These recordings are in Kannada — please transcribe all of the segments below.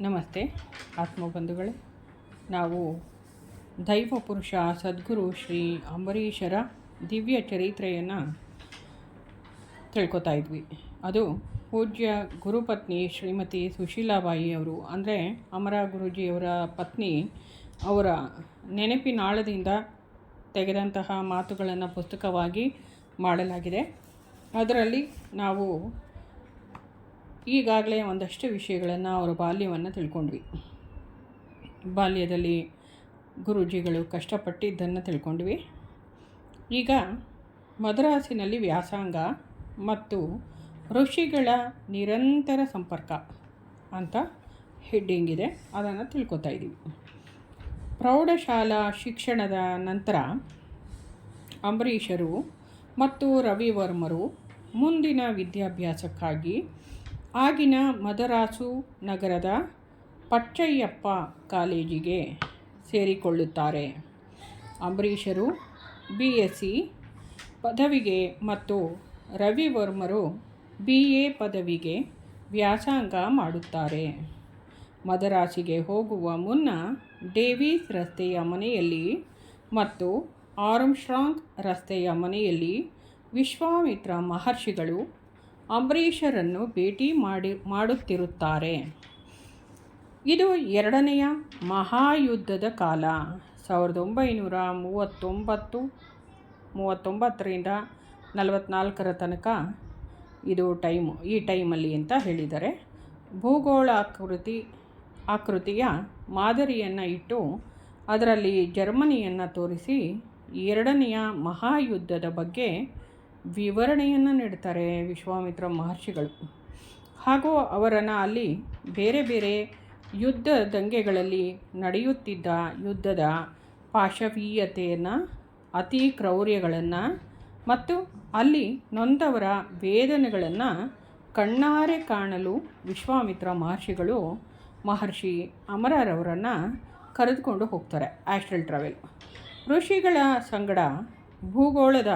ನಮಸ್ತೆ ಆತ್ಮಬಂಧುಗಳೇ. ನಾವು ದೈವ ಪುರುಷ ಸದ್ಗುರು ಶ್ರೀ ಅಂಬರೀಷರ ದಿವ್ಯ ಚರಿತ್ರೆಯನ್ನು ತಿಳ್ಕೊತಾ ಇದ್ವಿ. ಅದು ಪೂಜ್ಯ ಗುರುಪತ್ನಿ ಶ್ರೀಮತಿ ಸುಶೀಲಾಬಾಯಿ ಅವರು, ಅಂದರೆ ಅಮರ ಗುರೂಜಿಯವರ ಪತ್ನಿ, ಅವರ ನೆನಪಿನಾಳದಿಂದ ತೆಗೆದಂತಹ ಮಾತುಗಳನ್ನು ಪುಸ್ತಕವಾಗಿ ಮಾಡಲಾಗಿದೆ. ಅದರಲ್ಲಿ ನಾವು ಈಗಾಗಲೇ ಒಂದಷ್ಟು ವಿಷಯಗಳನ್ನು ಅವರ ಬಾಲ್ಯವನ್ನು ತಿಳ್ಕೊಂಡ್ವಿ. ಬಾಲ್ಯದಲ್ಲಿ ಗುರೂಜಿಗಳು ಕಷ್ಟಪಟ್ಟಿದ್ದನ್ನು ತಿಳ್ಕೊಂಡ್ವಿ. ಈಗ ಮದ್ರಾಸಿನಲ್ಲಿ ವ್ಯಾಸಂಗ ಮತ್ತು ಋಷಿಗಳ ನಿರಂತರ ಸಂಪರ್ಕ ಅಂತ ಹೆಡ್ಡಿಂಗ್ ಇದೆ, ಅದನ್ನು ತಿಳ್ಕೊತಾ ಇದ್ದೀವಿ. ಪ್ರೌಢಶಾಲಾ ಶಿಕ್ಷಣದ ನಂತರ ಅಂಬರೀಷರು ಮತ್ತು ರವಿವರ್ಮರು ಮುಂದಿನ ವಿದ್ಯಾಭ್ಯಾಸಕ್ಕಾಗಿ ಆಗಿನ ಮದರಾಸು ನಗರದ ಪಚ್ಚಯ್ಯಪ್ಪ ಕಾಲೇಜಿಗೆ ಸೇರಿಕೊಳ್ಳುತ್ತಾರೆ. ಅಂಬರೀಷರು BSc ಪದವಿಗೆ ಮತ್ತು ರವಿವರ್ಮರು BA ಪದವಿಗೆ ವ್ಯಾಸಂಗ ಮಾಡುತ್ತಾರೆ. ಮದರಾಸಿಗೆ ಹೋಗುವ ಮುನ್ನ ಡೇವಿಸ್ ರಸ್ತೆಯ ಮನೆಯಲ್ಲಿ ಮತ್ತು ಆರ್ಮ್ಸ್ಟ್ರಾಂಗ್ ರಸ್ತೆಯ ಮನೆಯಲ್ಲಿ ವಿಶ್ವಾಮಿತ್ರ ಮಹರ್ಷಿಗಳು ಅಂಬರೀಷರನ್ನು ಭೇಟಿ ಮಾಡುತ್ತಿರುತ್ತಾರೆ. ಇದು ಎರಡನೆಯ ಮಹಾಯುದ್ಧದ ಕಾಲ. 1939ರಿಂದ 44 ತನಕ ಇದು ಈ ಟೈಮಲ್ಲಿ ಅಂತ ಹೇಳಿದ್ದಾರೆ. ಭೂಗೋಳ ಆಕೃತಿಯ ಮಾದರಿಯನ್ನು ಇಟ್ಟು ಅದರಲ್ಲಿ ಜರ್ಮನಿಯನ್ನು ತೋರಿಸಿ ಎರಡನೆಯ ಮಹಾಯುದ್ಧದ ಬಗ್ಗೆ ವಿವರಣೆಯನ್ನು ನೀಡ್ತಾರೆ ವಿಶ್ವಾಮಿತ್ರ ಮಹರ್ಷಿಗಳು. ಹಾಗೂ ಅವರನ್ನು ಅಲ್ಲಿ ಬೇರೆ ಬೇರೆ ಯುದ್ಧ ದಂಗೆಗಳಲ್ಲಿ ನಡೆಯುತ್ತಿದ್ದ ಯುದ್ಧದ ಪಾಶವೀಯತೆಯನ್ನು, ಅತಿ ಕ್ರೌರ್ಯಗಳನ್ನು ಮತ್ತು ಅಲ್ಲಿ ನೊಂದವರ ವೇದನೆಗಳನ್ನು ಕಣ್ಣಾರೆ ಕಾಣಲು ವಿಶ್ವಾಮಿತ್ರ ಮಹರ್ಷಿಗಳು ಮಹರ್ಷಿ ಅಮರರವರನ್ನು ಕರೆದುಕೊಂಡು ಹೋಗ್ತಾರೆ. Astral travel. ಋಷಿಗಳ ಸಂಗಡ ಭೂಗೋಳದ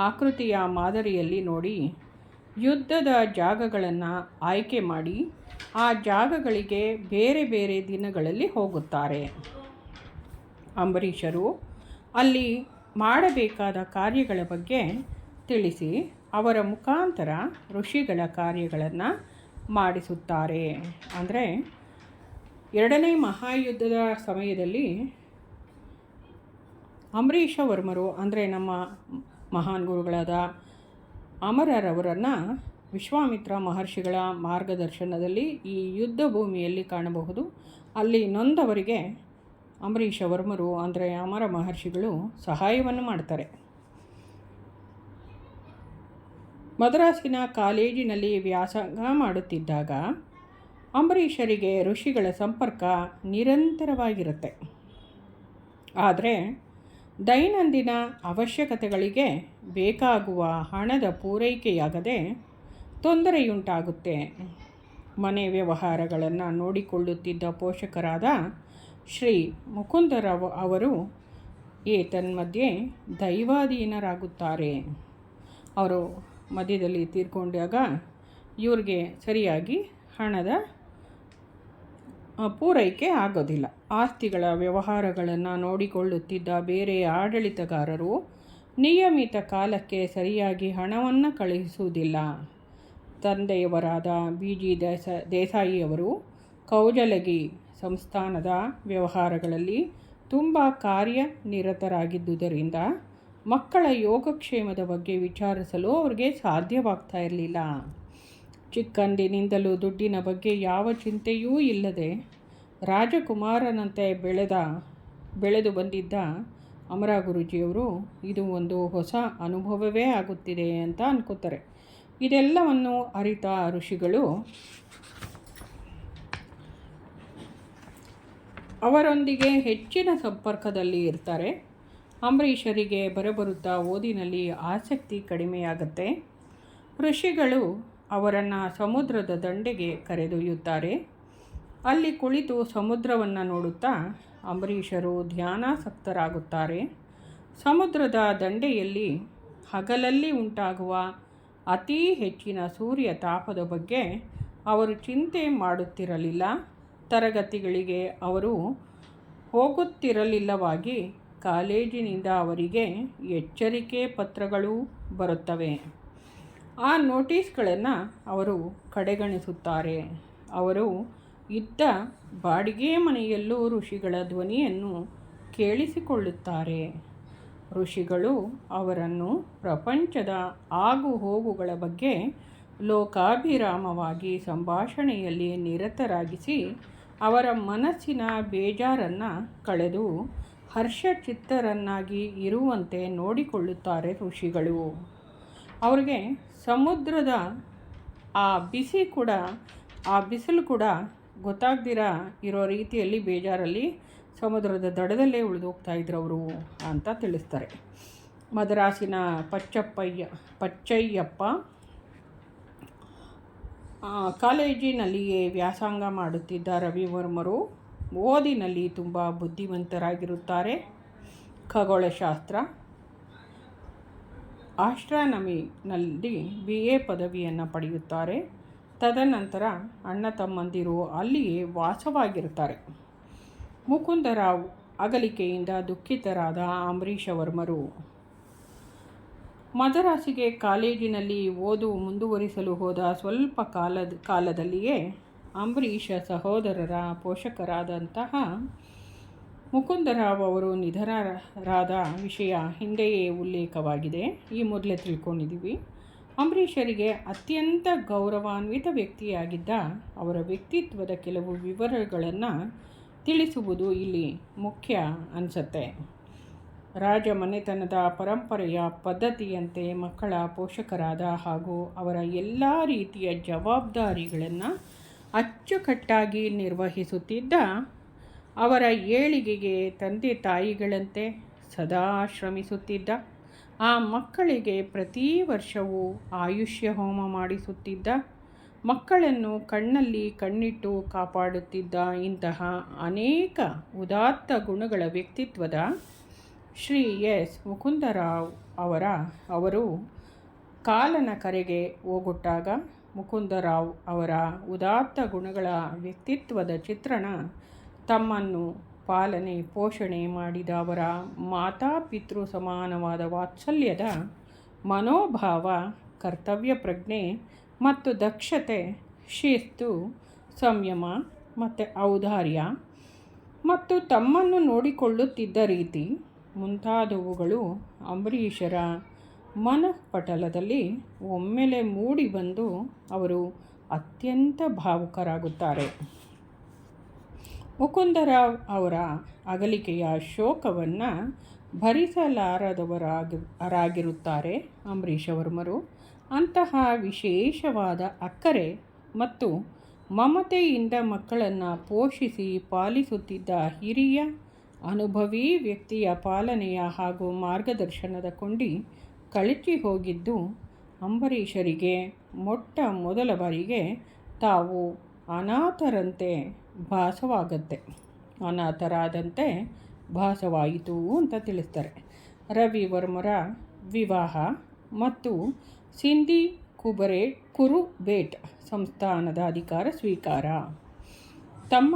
ಆಕೃತಿಯ ಮಾದರಿಯಲ್ಲಿ ನೋಡಿ ಯುದ್ಧದ ಜಾಗಗಳನ್ನು ಆಯ್ಕೆ ಮಾಡಿ ಆ ಜಾಗಗಳಿಗೆ ಬೇರೆ ಬೇರೆ ದಿನಗಳಲ್ಲಿ ಹೋಗುತ್ತಾರೆ. ಅಂಬರೀಷರು ಅಲ್ಲಿ ಮಾಡಬೇಕಾದ ಕಾರ್ಯಗಳ ಬಗ್ಗೆ ತಿಳಿಸಿ ಅವರ ಮುಖಾಂತರ ಋಷಿಗಳ ಕಾರ್ಯಗಳನ್ನು ಮಾಡಿಸುತ್ತಾರೆ. ಅಂದರೆ ಎರಡನೇ ಮಹಾಯುದ್ಧದ ಸಮಯದಲ್ಲಿ ಅಂಬರೀಷವರ್ಮರು, ಅಂದರೆ ನಮ್ಮ ಮಹಾನ್ ಗುರುಗಳಾದ ಅಮರರವರನ್ನು ವಿಶ್ವಾಮಿತ್ರ ಮಹರ್ಷಿಗಳ ಮಾರ್ಗದರ್ಶನದಲ್ಲಿ ಈ ಯುದ್ಧ ಭೂಮಿಯಲ್ಲಿ ಕಾಣಬಹುದು. ಅಲ್ಲಿ ನೊಂದವರಿಗೆ ಅಂಬರೀಷವರ್ಮರು, ಅಂದರೆ ಅಮರ ಮಹರ್ಷಿಗಳು ಸಹಾಯವನ್ನು ಮಾಡ್ತಾರೆ. ಮದ್ರಾಸಿನ ಕಾಲೇಜಿನಲ್ಲಿ ವ್ಯಾಸಂಗ ಮಾಡುತ್ತಿದ್ದಾಗ ಅಂಬರೀಷರಿಗೆ ಋಷಿಗಳ ಸಂಪರ್ಕ ನಿರಂತರವಾಗಿರುತ್ತೆ. ಆದರೆ ದೈನಂದಿನ ಅವಶ್ಯಕತೆಗಳಿಗೆ ಬೇಕಾಗುವ ಹಣದ ಪೂರೈಕೆಯಾಗದೆ ತೊಂದರೆಯುಂಟಾಗುತ್ತೆ. ಮನೆ ವ್ಯವಹಾರಗಳನ್ನು ನೋಡಿಕೊಳ್ಳುತ್ತಿದ್ದ ಪೋಷಕರಾದ ಶ್ರೀ ಮುಕುಂದರಾವ್ ಅವರು ಏತನ್ಮಧ್ಯೆ ದೈವಾಧೀನರಾಗುತ್ತಾರೆ. ಅವರು ಮಧ್ಯದಲ್ಲಿ ತೀರ್ಕೊಂಡಾಗ ಇವ್ರಿಗೆ ಸರಿಯಾಗಿ ಹಣದ ಪೂರೈಕೆ ಆಗೋದಿಲ್ಲ. ಆಸ್ತಿಗಳ ವ್ಯವಹಾರಗಳನ್ನು ನೋಡಿಕೊಳ್ಳುತ್ತಿದ್ದ ಬೇರೆ ಆಡಳಿತಗಾರರು ನಿಯಮಿತ ಕಾಲಕ್ಕೆ ಸರಿಯಾಗಿ ಹಣವನ್ನು ಕಳುಹಿಸುವುದಿಲ್ಲ. ತಂದೆಯವರಾದ BG ದೇಸಾಯಿಯವರು ಕೌಜಲಗಿ ಸಂಸ್ಥಾನದ ವ್ಯವಹಾರಗಳಲ್ಲಿ ತುಂಬ ಕಾರ್ಯನಿರತರಾಗಿದ್ದುದರಿಂದ ಮಕ್ಕಳ ಯೋಗಕ್ಷೇಮದ ಬಗ್ಗೆ ವಿಚಾರಿಸಲು ಅವರಿಗೆ ಸಾಧ್ಯವಾಗ್ತಾ ಇರಲಿಲ್ಲ. ಚಿಕ್ಕಂದಿನಿಂದಲೂ ದುಡ್ಡಿನ ಬಗ್ಗೆ ಯಾವ ಚಿಂತೆಯೂ ಇಲ್ಲದೆ ರಾಜಕುಮಾರನಂತೆ ಬೆಳೆದು ಬಂದಿದ್ದ ಅಮರ ಗುರೂಜಿಯವರು ಇದು ಒಂದು ಹೊಸ ಅನುಭವವೇ ಆಗುತ್ತಿದೆ ಅಂತ ಅನ್ಕೋತಾರೆ. ಇದೆಲ್ಲವನ್ನು ಅರಿತ ಋಷಿಗಳು ಅವರೊಂದಿಗೆ ಹೆಚ್ಚಿನ ಸಂಪರ್ಕದಲ್ಲಿ ಇರ್ತಾರೆ. ಅಂಬರೀಷರಿಗೆ ಬರಬರುತ್ತಾ ಓದಿನಲ್ಲಿ ಆಸಕ್ತಿ ಕಡಿಮೆಯಾಗುತ್ತೆ. ಋಷಿಗಳು ಅವರನ್ನು ಸಮುದ್ರದ ದಂಡೆಗೆ ಕರೆದೊಯ್ಯುತ್ತಾರೆ. ಅಲ್ಲಿ ಕುಳಿತು ಸಮುದ್ರವನ್ನು ನೋಡುತ್ತಾ ಅಂಬರೀಷರು ಧ್ಯಾನಾಸಕ್ತರಾಗುತ್ತಾರೆ. ಸಮುದ್ರದ ದಂಡೆಯಲ್ಲಿ ಹಗಲಲ್ಲಿ ಉಂಟಾಗುವ ಅತಿ ಹೆಚ್ಚಿನ ಸೂರ್ಯ ತಾಪದ ಬಗ್ಗೆ ಅವರು ಚಿಂತೆ ಮಾಡುತ್ತಿರಲಿಲ್ಲ. ತರಗತಿಗಳಿಗೆ ಅವರು ಹೋಗುತ್ತಿರಲಿಲ್ಲವಾಗಿ ಕಾಲೇಜಿನಿಂದ ಅವರಿಗೆ ಎಚ್ಚರಿಕೆ ಪತ್ರಗಳು ಬರುತ್ತವೆ. ಆ ನೋಟಿಸ್ಗಳನ್ನು ಅವರು ಕಡೆಗಣಿಸುತ್ತಾರೆ. ಅವರು ಇದ್ದ ಬಾಡಿಗೆ ಮನೆಯಲ್ಲೂ ಋಷಿಗಳ ಧ್ವನಿಯನ್ನು ಕೇಳಿಸಿಕೊಳ್ಳುತ್ತಾರೆ. ಋಷಿಗಳು ಅವರನ್ನು ಪ್ರಪಂಚದ ಆಗು ಹೋಗುಗಳ ಬಗ್ಗೆ ಲೋಕಾಭಿರಾಮವಾಗಿ ಸಂಭಾಷಣೆಯಲ್ಲಿ ನಿರತರಾಗಿಸಿ ಅವರ ಮನಸ್ಸಿನ ಬೇಜಾರನ್ನು ಕಳೆದು ಹರ್ಷಚಿತ್ತರನ್ನಾಗಿ ಇರುವಂತೆ ನೋಡಿಕೊಳ್ಳುತ್ತಾರೆ. ಋಷಿಗಳು ಅವರಿಗೆ ಸಮುದ್ರದ ಆ ಬಿಸಿಲು ಕೂಡ ಗೊತ್ತಾಗ್ದಿರ ಇರೋ ರೀತಿಯಲ್ಲಿ ಬೇಜಾರಲ್ಲಿ ಸಮುದ್ರದ ದಡದಲ್ಲೇ ಉಳಿದೋಗ್ತಾ ಇದ್ರು ಅವರು ಅಂತ ತಿಳಿಸ್ತಾರೆ. ಮದ್ರಾಸಿನ ಪಚ್ಚಯ್ಯಪ್ಪ ಕಾಲೇಜಿನಲ್ಲಿಯೇ ವ್ಯಾಸಂಗ ಮಾಡುತ್ತಿದ್ದ ರವಿವರ್ಮರು ಓದಿನಲ್ಲಿ ತುಂಬ ಬುದ್ಧಿವಂತರಾಗಿರುತ್ತಾರೆ. ಖಗೋಳಶಾಸ್ತ್ರ, ಆಸ್ಟ್ರಾನಮಿನಲ್ಲಿ BA ಪದವಿಯನ್ನು ಪಡೆಯುತ್ತಾರೆ. ತದನಂತರ ಅಣ್ಣ ತಮ್ಮಂದಿರು ಅಲ್ಲಿಯೇ ವಾಸವಾಗಿರುತ್ತಾರೆ. ಮುಕುಂದರಾವ್ ಅಗಲಿಕೆಯಿಂದ ದುಃಖಿತರಾದ ಅಂಬರೀಷವರ್ಮರು ಮದರಾಸಿಗೆ ಕಾಲೇಜಿನಲ್ಲಿ ಓದು ಮುಂದುವರಿಸಲು ಹೋದ ಸ್ವಲ್ಪ ಕಾಲದಲ್ಲಿಯೇ ಅಂಬರೀಷ ಸಹೋದರರ ಪೋಷಕರಾದಂತಹ ಮುಕುಂದರಾವ್ ಅವರು ನಿಧನರಾದ ವಿಷಯ ಹಿಂದೆಯೇ ಉಲ್ಲೇಖವಾಗಿದೆ, ಈ ಮೊದಲೇ ತಿಳ್ಕೊಂಡಿದ್ದೀವಿ. ಅಂಬರೀಷರಿಗೆ ಅತ್ಯಂತ ಗೌರವಾನ್ವಿತ ವ್ಯಕ್ತಿಯಾಗಿದ್ದ ಅವರ ವ್ಯಕ್ತಿತ್ವದ ಕೆಲವು ವಿವರಗಳನ್ನು ತಿಳಿಸುವುದು ಇಲ್ಲಿ ಮುಖ್ಯ ಅನಿಸುತ್ತೆ. ರಾಜಮನೆತನದ ಪರಂಪರೆಯ ಪದ್ಧತಿಯಂತೆ ಮಕ್ಕಳ ಪೋಷಕರಾದ ಹಾಗೂ ಅವರ ಎಲ್ಲ ರೀತಿಯ ಜವಾಬ್ದಾರಿಗಳನ್ನು ಅಚ್ಚುಕಟ್ಟಾಗಿ ನಿರ್ವಹಿಸುತ್ತಿದ್ದ ಅವರ ಏಳಿಗೆಗೆ ತಂದೆ ತಾಯಿಗಳಂತೆ ಸದಾ ಶ್ರಮಿಸುತ್ತಿದ್ದ, ಆ ಮಕ್ಕಳಿಗೆ ಪ್ರತಿ ವರ್ಷವೂ ಆಯುಷ್ಯ ಹೋಮ ಮಾಡಿಸುತ್ತಿದ್ದ, ಮಕ್ಕಳನ್ನು ಕಣ್ಣಲ್ಲಿ ಕಣ್ಣಿಟ್ಟು ಕಾಪಾಡುತ್ತಿದ್ದ ಇಂತಹ ಅನೇಕ ಉದಾತ್ತ ಗುಣಗಳ ವ್ಯಕ್ತಿತ್ವದ ಶ್ರೀ ಎಸ್ ಮುಕುಂದರಾವ್ ಅವರು ಕಾಲನ ಕರೆಗೆ ಓಗೊಟ್ಟಾಗ ಮುಕುಂದರಾವ್ ಅವರ ಉದಾತ್ತ ಗುಣಗಳ ವ್ಯಕ್ತಿತ್ವದ ಚಿತ್ರಣ ತಮ್ಮನ್ನು ಪಾಲನೆ ಪೋಷಣೆ ಮಾಡಿದ ಅವರ ಮಾತಾಪಿತೃ ಸಮಾನವಾದ ವಾತ್ಸಲ್ಯದ ಮನೋಭಾವ, ಕರ್ತವ್ಯ ಪ್ರಜ್ಞೆ ಮತ್ತು ದಕ್ಷತೆ, ಶಿಸ್ತು, ಸಂಯಮ ಮತ್ತು ಔದಾರ್ಯ ಮತ್ತು ತಮ್ಮನ್ನು ನೋಡಿಕೊಳ್ಳುತ್ತಿದ್ದ ರೀತಿ ಮುಂತಾದವುಗಳು ಅಂಬರೀಷರ ಮನಃಪಟಲದಲ್ಲಿ ಒಮ್ಮೆಲೆ ಮೂಡಿಬಂದು ಅವರು ಅತ್ಯಂತ ಭಾವುಕರಾಗುತ್ತಾರೆ. ಮುಕುಂದರಾವ್ ಅವರ ಅಗಲಿಕೆಯ ಶೋಕವನ್ನು ಭರಿಸಲಾರದವರಾಗಿರುತ್ತಾರೆ ಅಂಬರೀಷವರ್ಮರು. ಅಂತಹ ವಿಶೇಷವಾದ ಅಕ್ಕರೆ ಮತ್ತು ಮಮತೆಯಿಂದ ಮಕ್ಕಳನ್ನು ಪೋಷಿಸಿ ಪಾಲಿಸುತ್ತಿದ್ದ ಹಿರಿಯ ಅನುಭವಿ ವ್ಯಕ್ತಿಯ ಪಾಲನೆಯ ಹಾಗೂ ಮಾರ್ಗದರ್ಶನದ ಕೊಂಡಿ ಕಳಚಿ ಹೋಗಿದ್ದು ಅಂಬರೀಷರಿಗೆ ಮೊಟ್ಟ ಮೊದಲ ಬಾರಿಗೆ ತಾವು ಅನಾಥರಾದಂತೆ ಭಾಸವಾಯಿತು ಅಂತ ತಿಳಿಸ್ತಾರೆ. ರವಿವರ್ಮರ ವಿವಾಹ ಮತ್ತು ಸಿಂಧಿ ಕುರುಬೇಟ್ ಸಂಸ್ಥಾನದ ಅಧಿಕಾರ ಸ್ವೀಕಾರ. ತಮ್ಮ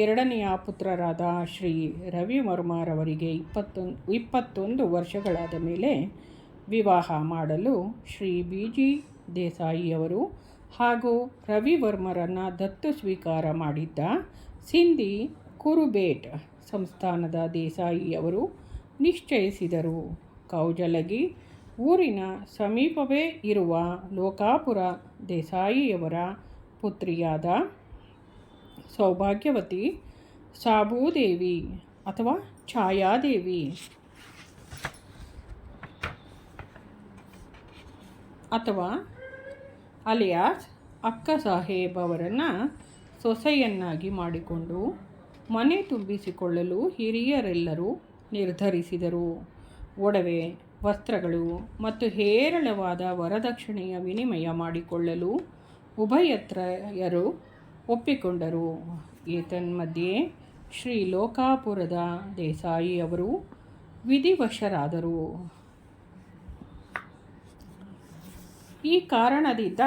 ಎರಡನೆಯ ಪುತ್ರರಾದ ಶ್ರೀ ರವಿವರ್ಮರವರಿಗೆ 21 ವರ್ಷಗಳಾದ ಮೇಲೆ ವಿವಾಹ ಮಾಡಲು ಶ್ರೀ BG ದೇಸಾಯಿಯವರು ಹಾಗೂ ರವಿವರ್ಮರನ್ನು ದತ್ತು ಸ್ವೀಕಾರ ಮಾಡಿದ್ದ ಸಿಂಧಿ ಕುರುಬೇಟ್ ಸಂಸ್ಥಾನದ ದೇಸಾಯಿಯವರು ನಿಶ್ಚಯಿಸಿದರು. ಕೌಜಲಗಿ ಊರಿನ ಸಮೀಪವೇ ಇರುವ ಲೋಕಾಪುರ ದೇಸಾಯಿಯವರ ಪುತ್ರಿಯಾದ ಸೌಭಾಗ್ಯವತಿ ಸಾಬೂದೇವಿ ಅಥವಾ ಛಾಯಾದೇವಿ ಅಥವಾ ಅಲಿಯಾಸ್ ಅಕ್ಕ ಸಾಹೇಬ್ ಅವರನ್ನು ಸೊಸೆಯನ್ನಾಗಿ ಮಾಡಿಕೊಂಡು ಮನೆ ತುಂಬಿಸಿಕೊಳ್ಳಲು ಹಿರಿಯರೆಲ್ಲರೂ ನಿರ್ಧರಿಸಿದರು. ಒಡವೆ, ವಸ್ತ್ರಗಳು ಮತ್ತು ಹೇರಳವಾದ ವರದಕ್ಷಿಣೆಯ ವಿನಿಮಯ ಮಾಡಿಕೊಳ್ಳಲು ಉಭಯತ್ರಯರು ಒಪ್ಪಿಕೊಂಡರು. ಏತನ್ಮಧ್ಯೆ ಶ್ರೀ ಲೋಕಾಪುರದ ದೇಸಾಯಿಯವರು ವಿಧಿವಶರಾದರು. ಈ ಕಾರಣದಿಂದ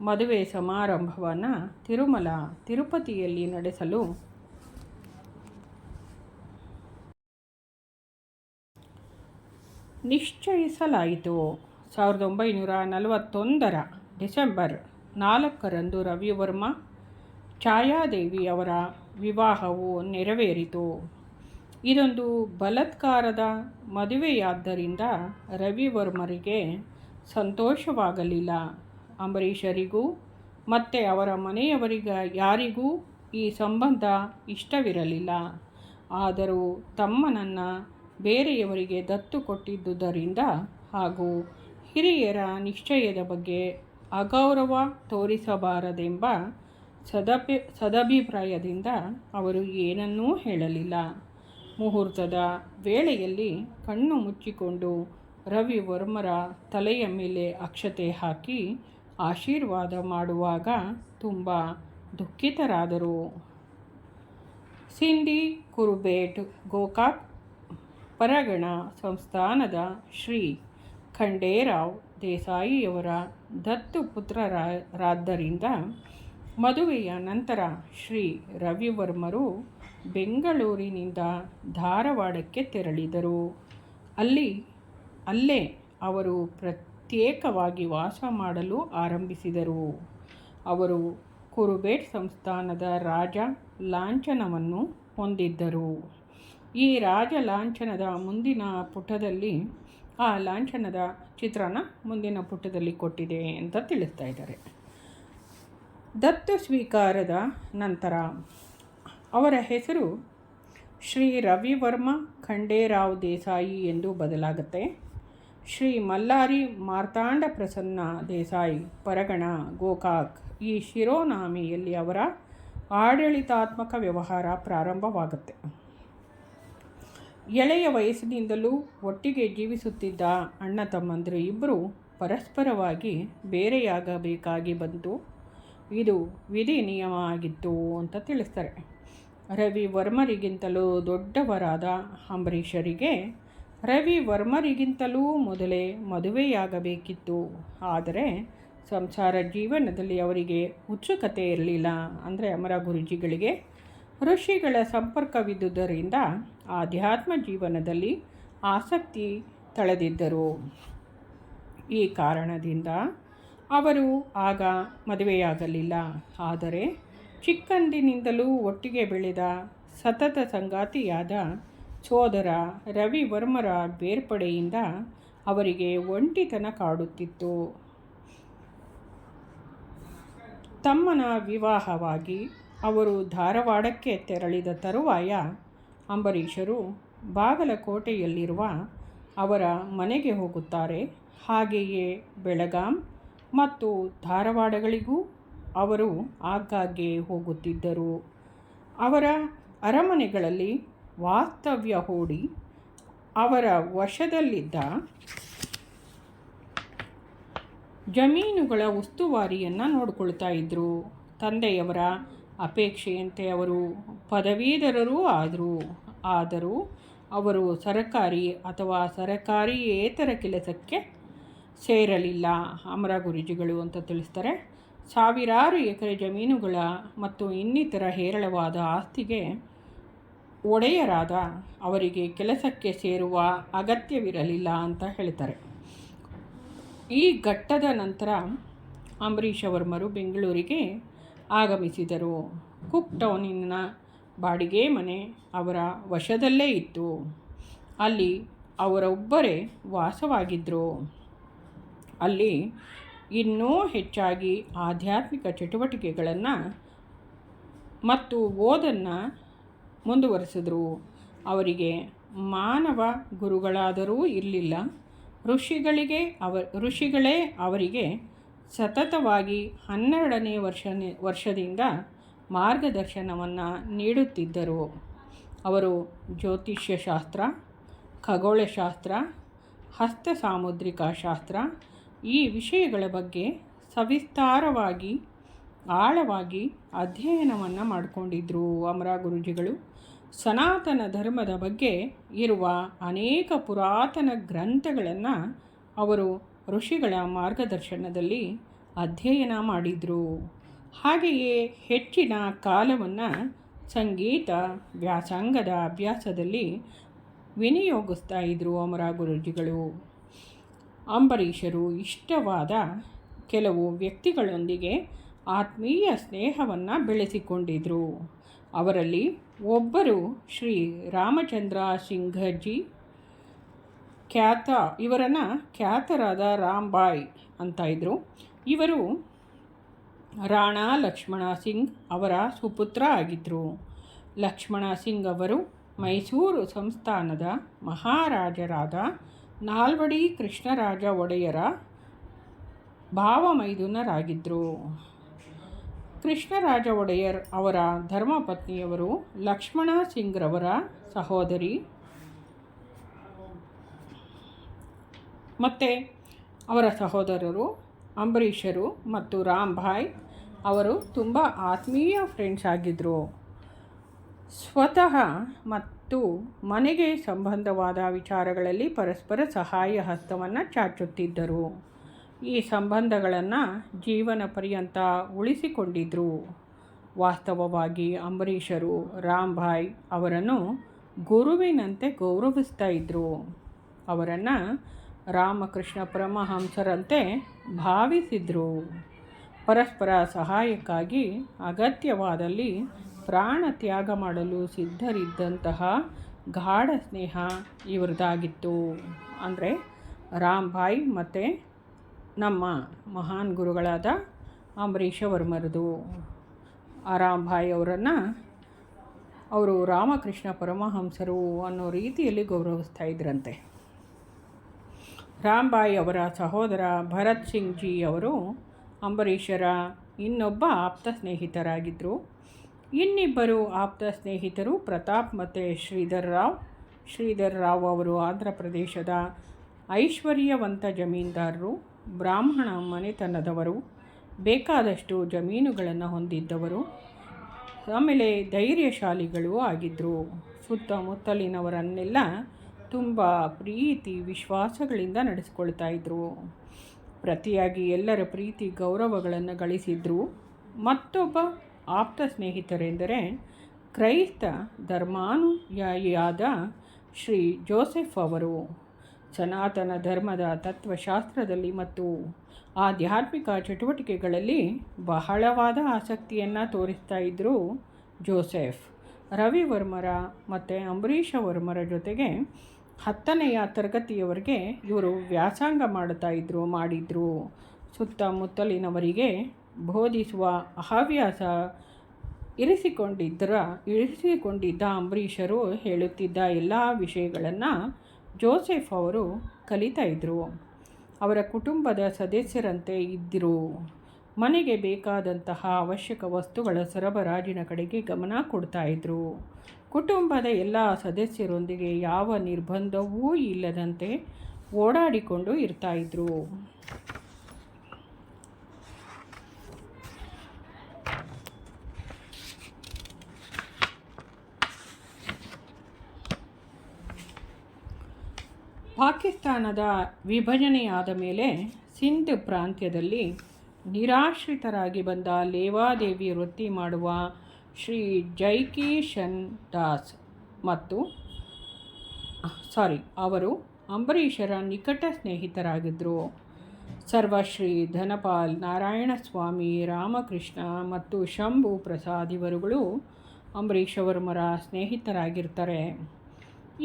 ಮದುವೆ ಸಮಾರಂಭವನ್ನು ತಿರುಪತಿಯಲ್ಲಿ ನಡೆಸಲು ನಿಶ್ಚಯಿಸಲಾಯಿತು. 1941 ಡಿಸೆಂಬರ್ 4 ರವಿವರ್ಮ ಛಾಯಾದೇವಿ ಅವರ ವಿವಾಹವು ನೆರವೇರಿತು. ಇದೊಂದು ಬಲಾತ್ಕಾರದ ಮದುವೆಯಾದ್ದರಿಂದ ರವಿವರ್ಮರಿಗೆ ಸಂತೋಷವಾಗಲಿಲ್ಲ. ಅಂಬರೀಷರಿಗೂ ಮತ್ತು ಅವರ ಯಾರಿಗೂ ಈ ಸಂಬಂಧ ಇಷ್ಟವಿರಲಿಲ್ಲ. ಆದರೂ ತಮ್ಮನನ್ನು ಬೇರೆಯವರಿಗೆ ದತ್ತು ಕೊಟ್ಟಿದ್ದುದರಿಂದ ಹಾಗೂ ಹಿರಿಯರ ನಿಶ್ಚಯದ ಬಗ್ಗೆ ಅಗೌರವ ತೋರಿಸಬಾರದೆಂಬ ಸದಭಿಪ್ರಾಯದಿಂದ ಅವರು ಏನನ್ನೂ ಹೇಳಲಿಲ್ಲ. ಮುಹೂರ್ತದ ವೇಳೆಯಲ್ಲಿ ಕಣ್ಣು ಮುಚ್ಚಿಕೊಂಡು ರವಿವರ್ಮರ ತಲೆಯ ಮೇಲೆ ಅಕ್ಷತೆ ಹಾಕಿ ಆಶೀರ್ವಾದ ಮಾಡುವಾಗ ತುಂಬ ದುಃಖಿತರಾದರು. ಸಿಂಧಿ ಕುರುಬೇಟ್ ಗೋಕಾಕ್ ಪರಗಣ ಸಂಸ್ಥಾನದ ಶ್ರೀ ಖಂಡೇರಾವ್ ದೇಸಾಯಿಯವರ ದತ್ತು ಪುತ್ರರಾದ್ದರಿಂದ ಮದುವೆಯ ನಂತರ ಶ್ರೀ ರವಿವರ್ಮರು ಬೆಂಗಳೂರಿನಿಂದ ಧಾರವಾಡಕ್ಕೆ ತೆರಳಿದರು. ಅಲ್ಲೇ ಅವರು ಪ್ರತ್ಯೇಕವಾಗಿ ವಾಸ ಮಾಡಲು ಆರಂಭಿಸಿದರು. ಅವರು ಕುರುಬೇಟ್ ಸಂಸ್ಥಾನದ ರಾಜ ಲಾಂಛನವನ್ನು ಹೊಂದಿದ್ದರು. ಈ ರಾಜ ಲಾಂಛನದ ಮುಂದಿನ ಪುಟದಲ್ಲಿ ಆ ಲಾಂಛನದ ಚಿತ್ರನ ಮುಂದಿನ ಪುಟದಲ್ಲಿ ಕೊಟ್ಟಿದೆ ಅಂತ ತಿಳಿಸ್ತಾ ಇದ್ದಾರೆ. ದತ್ತು ಸ್ವೀಕಾರದ ನಂತರ ಅವರ ಹೆಸರು ಶ್ರೀ ರವಿವರ್ಮ ಖಂಡೇರಾವ್ ದೇಸಾಯಿ ಎಂದು ಬದಲಾಗುತ್ತೆ. ಶ್ರೀ ಮಲ್ಲಾರಿ ಮಾರ್ತಾಂಡ ಪ್ರಸನ್ನ ದೇಸಾಯಿ ಪರಗಣ ಗೋಕಾಕ್ ಈ ಶಿರೋನಾಮೆಯಲ್ಲಿ ಅವರ ಆಡಳಿತಾತ್ಮಕ ವ್ಯವಹಾರ ಪ್ರಾರಂಭವಾಗುತ್ತೆ. ಎಳೆಯ ವಯಸ್ಸಿನಿಂದಲೂ ಒಟ್ಟಿಗೆ ಜೀವಿಸುತ್ತಿದ್ದ ಅಣ್ಣ ತಮ್ಮಂದಿರು ಇಬ್ಬರು ಪರಸ್ಪರವಾಗಿ ಬೇರೆಯಾಗಬೇಕಾಗಿ ಬಂತು. ಇದು ವಿಧಿ ನಿಯಮ ಆಗಿತ್ತು ಅಂತ ತಿಳಿಸ್ತಾರೆ. ರವಿವರ್ಮರಿಗಿಂತಲೂ ದೊಡ್ಡವರಾದ ಅಂಬರೀಷರಿಗೆ ರವಿವರ್ಮರಿಗಿಂತಲೂ ಮೊದಲೇ ಮದುವೆಯಾಗಬೇಕಿತ್ತು. ಆದರೆ ಸಂಸಾರ ಜೀವನದಲ್ಲಿ ಅವರಿಗೆ ಉತ್ಸುಕತೆ ಇರಲಿಲ್ಲ. ಅಂದರೆ ಅಮರ ಗುರೂಜಿಗಳಿಗೆ ಋಷಿಗಳ ಸಂಪರ್ಕವಿದ್ದುದರಿಂದ ಆಧ್ಯಾತ್ಮ ಜೀವನದಲ್ಲಿ ಆಸಕ್ತಿ ತಳೆದಿದ್ದರು. ಈ ಕಾರಣದಿಂದ ಅವರು ಆಗ ಮದುವೆಯಾಗಲಿಲ್ಲ. ಆದರೆ ಚಿಕ್ಕಂದಿನಿಂದಲೂ ಒಟ್ಟಿಗೆ ಬೆಳೆದ ಸತತ ಸಂಗಾತಿಯಾದ ಸೋದರ ರವಿವರ್ಮರ ಬೇರ್ಪಡೆಯಿಂದ ಅವರಿಗೆ ಒಂಟಿತನ ಕಾಡುತ್ತಿತ್ತು. ತಮ್ಮನ ವಿವಾಹವಾಗಿ ಅವರು ಧಾರವಾಡಕ್ಕೆ ತೆರಳಿದ ತರುವಾಯ ಅಂಬರೀಷರು ಬಾಗಲಕೋಟೆಯಲ್ಲಿರುವ ಅವರ ಮನೆಗೆ ಹೋಗುತ್ತಾರೆ. ಹಾಗೆಯೇ ಬೆಳಗಾಂ ಮತ್ತು ಧಾರವಾಡಗಳಿಗೂ ಅವರು ಆಗಾಗ್ಗೆ ಹೋಗುತ್ತಿದ್ದರು. ಅವರ ಅರಮನೆಗಳಲ್ಲಿ ವಾಸ್ತವ್ಯ ಹೂಡಿ ಅವರ ವಶದಲ್ಲಿದ್ದ ಜಮೀನುಗಳ ಉಸ್ತುವಾರಿಯನ್ನು ನೋಡಿಕೊಳ್ತಾ ಇದ್ದರು. ತಂದೆಯವರ ಅಪೇಕ್ಷೆಯಂತೆ ಅವರು ಪದವೀಧರರೂ ಆದರೂ ಅವರು ಸರಕಾರಿ ಅಥವಾ ಸರಕಾರಿಯೇತರ ಕೆಲಸಕ್ಕೆ ಸೇರಲಿಲ್ಲ. ಅಮರ ಗುರೂಜಿಗಳು ಅಂತ ತಿಳಿಸ್ತಾರೆ. ಸಾವಿರಾರು ಎಕರೆ ಜಮೀನುಗಳ ಮತ್ತು ಇನ್ನಿತರ ಹೇರಳವಾದ ಆಸ್ತಿಗೆ ಒಡೆಯರಾದ ಅವರಿಗೆ ಕೆಲಸಕ್ಕೆ ಸೇರುವ ಅಗತ್ಯವಿರಲಿಲ್ಲ ಅಂತ ಹೇಳ್ತಾರೆ. ಈ ಘಟ್ಟದ ನಂತರ ಅಂಬರೀಷ ವರ್ಮರು ಬೆಂಗಳೂರಿಗೆ ಆಗಮಿಸಿದರು. ಕುಕ್ ಟೌನಿನ ಬಾಡಿಗೆ ಮನೆ ಅವರ ವಶದಲ್ಲೇ ಇತ್ತು. ಅಲ್ಲಿ ಅವರೊಬ್ಬರೇ ವಾಸವಾಗಿದ್ದರು. ಅಲ್ಲಿ ಇನ್ನೂ ಹೆಚ್ಚಾಗಿ ಆಧ್ಯಾತ್ಮಿಕ ಚಟುವಟಿಕೆಗಳನ್ನು ಮತ್ತು ಓದನ್ನು ಮುಂದುವರೆಸಿದರು. ಅವರಿಗೆ ಮಾನವ ಗುರುಗಳಾದರೂ ಇರಲಿಲ್ಲ. ಋಷಿಗಳೇ ಅವರಿಗೆ ಸತತವಾಗಿ 12ನೇ ವರ್ಷದಿಂದ ಮಾರ್ಗದರ್ಶನವನ್ನು ನೀಡುತ್ತಿದ್ದರು. ಅವರು ಜ್ಯೋತಿಷ್ಯ ಶಾಸ್ತ್ರ, ಖಗೋಳಶಾಸ್ತ್ರ, ಹಸ್ತ ಸಾಮುದ್ರಿಕ ಶಾಸ್ತ್ರ ಈ ವಿಷಯಗಳ ಬಗ್ಗೆ ಸವಿಸ್ತಾರವಾಗಿ ಆಳವಾಗಿ ಅಧ್ಯಯನವನ್ನು ಮಾಡಿಕೊಂಡಿದ್ದರು. ಅಮರ ಗುರೂಜಿಗಳು ಸನಾತನ ಧರ್ಮದ ಬಗ್ಗೆ ಇರುವ ಅನೇಕ ಪುರಾತನ ಗ್ರಂಥಗಳನ್ನು ಅವರು ಋಷಿಗಳ ಮಾರ್ಗದರ್ಶನದಲ್ಲಿ ಅಧ್ಯಯನ ಮಾಡಿದರು. ಹಾಗೆಯೇ ಹೆಚ್ಚಿನ ಕಾಲವನ್ನು ಸಂಗೀತ ವ್ಯಾಸಂಗದ ಅಭ್ಯಾಸದಲ್ಲಿ ವಿನಿಯೋಗಿಸ್ತಾ ಇದ್ದರು ಅಮರ ಗುರೂಜಿಗಳು. ಅಂಬರೀಷರು ಇಷ್ಟವಾದ ಕೆಲವು ವ್ಯಕ್ತಿಗಳೊಂದಿಗೆ ಆತ್ಮೀಯ ಸ್ನೇಹವನ್ನು ಬೆಳೆಸಿಕೊಂಡಿದ್ದರು. ಅವರಲ್ಲಿ ಒಬ್ಬರು ಶ್ರೀ ರಾಮಚಂದ್ರ ಸಿಂಘಜಿ. ಇವರನ್ನು ಖ್ಯಾತರಾದ ರಾಮ್ಬಾಯ್ ಅಂತ ಇದ್ದರು. ಇವರು ರಾಣಾ ಲಕ್ಷ್ಮಣ ಸಿಂಗ್ ಅವರ ಸುಪುತ್ರ ಆಗಿದ್ದರು. ಲಕ್ಷ್ಮಣ ಸಿಂಗ್ ಅವರು ಮೈಸೂರು ಸಂಸ್ಥಾನದ ಮಹಾರಾಜರಾದ ನಾಲ್ವಡಿ ಕೃಷ್ಣರಾಜ ಒಡೆಯರ ಭಾವಮೈದುನರಾಗಿದ್ದರು. ಕೃಷ್ಣರಾಜ ಒಡೆಯರ್ ಅವರ ಧರ್ಮಪತ್ನಿಯವರು ಲಕ್ಷ್ಮಣ ಸಿಂಗ್ರವರ ಸಹೋದರಿ. ಮತ್ತು ಅವರ ಸಹೋದರರು ಅಂಬರೀಷರು ಮತ್ತು ರಾಮ್ಭಾಯ್ ಅವರು ತುಂಬ ಆತ್ಮೀಯ ಫ್ರೆಂಡ್ಸ್ ಆಗಿದ್ದರು. ಸ್ವತಃ ಮತ್ತು ಮನೆಗೆ ಸಂಬಂಧವಾದ ವಿಚಾರಗಳಲ್ಲಿ ಪರಸ್ಪರ ಸಹಾಯ ಹಸ್ತವನ್ನು ಚಾಚುತ್ತಿದ್ದರು. ಈ ಸಂಬಂಧಗಳನ್ನು ಜೀವನ ಪರ್ಯಂತ ಉಳಿಸಿಕೊಂಡಿದ್ದರು. ವಾಸ್ತವವಾಗಿ ಅಂಬರೀಷರು ರಾಮ್ಭಾಯ್ ಅವರನ್ನು ಗುರುವಿನಂತೆ ಗೌರವಿಸ್ತಾ ಇದ್ದರು. ಅವರನ್ನು ರಾಮಕೃಷ್ಣ ಪರಮಹಂಸರಂತೆ ಭಾವಿಸಿದರು. ಪರಸ್ಪರ ಸಹಾಯಕ್ಕಾಗಿ ಅಗತ್ಯವಾದಲ್ಲಿ ಪ್ರಾಣ ತ್ಯಾಗ ಮಾಡಲು ಸಿದ್ಧರಿದ್ದಂತಹ ಗಾಢ ಸ್ನೇಹ ಇವರದಾಗಿತ್ತು. ಅಂದರೆ ರಾಮ್ಭಾಯ್ ಮತ್ತು ನಮ್ಮ ಮಹಾನ್ ಗುರುಗಳಾದ ಅಂಬರೀಷ ವರ್ಮರದು. ಆ ರಾಮ್ಭಾಯ್ ಅವರು ರಾಮಕೃಷ್ಣ ಪರಮಹಂಸರು ಅನ್ನೋ ರೀತಿಯಲ್ಲಿ ಗೌರವಿಸ್ತಾ ಇದ್ರಂತೆ. ರಾಮ್ಭಾಯ್ ಅವರ ಸಹೋದರ ಭರತ್ ಸಿಂಗ್ ಜಿ ಅವರು ಅಂಬರೀಷರ ಇನ್ನೊಬ್ಬ ಆಪ್ತ ಸ್ನೇಹಿತರಾಗಿದ್ದರು. ಇನ್ನಿಬ್ಬರು ಆಪ್ತ ಸ್ನೇಹಿತರು ಪ್ರತಾಪ್ ಮತ್ತು ಶ್ರೀಧರ್ ರಾವ್ ಅವರು ಆಂಧ್ರ ಪ್ರದೇಶದ ಐಶ್ವರ್ಯವಂತ ಜಮೀನ್ದಾರರು, ಬ್ರಾಹ್ಮಣ ಮನೆತನದವರು, ಬೇಕಾದಷ್ಟು ಜಮೀನುಗಳನ್ನು ಹೊಂದಿದ್ದವರು, ಆಮೇಲೆ ಧೈರ್ಯಶಾಲಿಗಳೂ ಆಗಿದ್ದರು. ಸುತ್ತಮುತ್ತಲಿನವರನ್ನೆಲ್ಲ ತುಂಬ ಪ್ರೀತಿ ವಿಶ್ವಾಸಗಳಿಂದ ನಡೆಸ್ಕೊಳ್ತಾ ಇದ್ದರು. ಪ್ರತಿಯಾಗಿ ಎಲ್ಲರ ಪ್ರೀತಿ ಗೌರವಗಳನ್ನು ಗಳಿಸಿದ್ರು. ಮತ್ತೊಬ್ಬ ಆಪ್ತ ಸ್ನೇಹಿತರೆಂದರೆ ಕ್ರೈಸ್ತ ಧರ್ಮಾನುಯಾಯಿಯಾದ ಶ್ರೀ ಜೋಸೆಫ್ ಅವರು. ಸನಾತನ ಧರ್ಮದ ತತ್ವಶಾಸ್ತ್ರದಲ್ಲಿ ಮತ್ತು ಆಧ್ಯಾತ್ಮಿಕ ಚಟುವಟಿಕೆಗಳಲ್ಲಿ ಬಹಳವಾದ ಆಸಕ್ತಿಯನ್ನು ತೋರಿಸ್ತಾ ಇದ್ದರು ಜೋಸೆಫ್. ರವಿವರ್ಮರ ಮತ್ತು ಅಂಬರೀಷ ವರ್ಮರ ಜೊತೆಗೆ 10ನೆಯ ತರಗತಿಯವರೆಗೆ ಇವರು ವ್ಯಾಸಂಗ ಮಾಡಿದ್ರು. ಸುತ್ತಮುತ್ತಲಿನವರಿಗೆ ಬೋಧಿಸುವ ಹವ್ಯಾಸ ಇರಿಸಿಕೊಂಡಿದ್ದ ಅಂಬರೀಷರು ಹೇಳುತ್ತಿದ್ದ ಎಲ್ಲ ವಿಷಯಗಳನ್ನು ಜೋಸೆಫ್ ಅವರು ಕಲಿತಾ ಇದ್ದರು. ಅವರ ಕುಟುಂಬದ ಸದಸ್ಯರಂತೆ ಇದ್ದರು. ಮನೆಗೆ ಬೇಕಾದಂತಹ ಅವಶ್ಯಕ ವಸ್ತುಗಳ ಸರಬರಾಜಿನ ಕಡೆಗೆ ಗಮನ ಕೊಡ್ತಾ ಇದ್ದರು. ಕುಟುಂಬದ ಎಲ್ಲ ಸದಸ್ಯರೊಂದಿಗೆ ಯಾವ ನಿರ್ಬಂಧವೂ ಇಲ್ಲದಂತೆ ಓಡಾಡಿಕೊಂಡು ಇರ್ತಾಯಿದ್ರು. ಪಾಕಿಸ್ತಾನದ ವಿಭಜನೆಯಾದ ಮೇಲೆ ಸಿಂಧ್ ಪ್ರಾಂತ್ಯದಲ್ಲಿ ನಿರಾಶ್ರಿತರಾಗಿ ಬಂದ ಲೇವಾದೇವಿ ವೃತ್ತಿ ಮಾಡುವ ಶ್ರೀ ಜೈಕಿಶನ್ ದಾಸ್ ಅವರು ಅಂಬರೀಷರ ನಿಕಟ ಸ್ನೇಹಿತರಾಗಿದ್ದರು. ಸರ್ವಶ್ರೀ ಧನಪಾಲ್, ನಾರಾಯಣಸ್ವಾಮಿ, ರಾಮಕೃಷ್ಣ ಮತ್ತು ಶಂಭು ಪ್ರಸಾದ್ ಇವರುಗಳು ಅಂಬರೀಷವರ್ಮರ ಸ್ನೇಹಿತರಾಗಿರ್ತಾರೆ.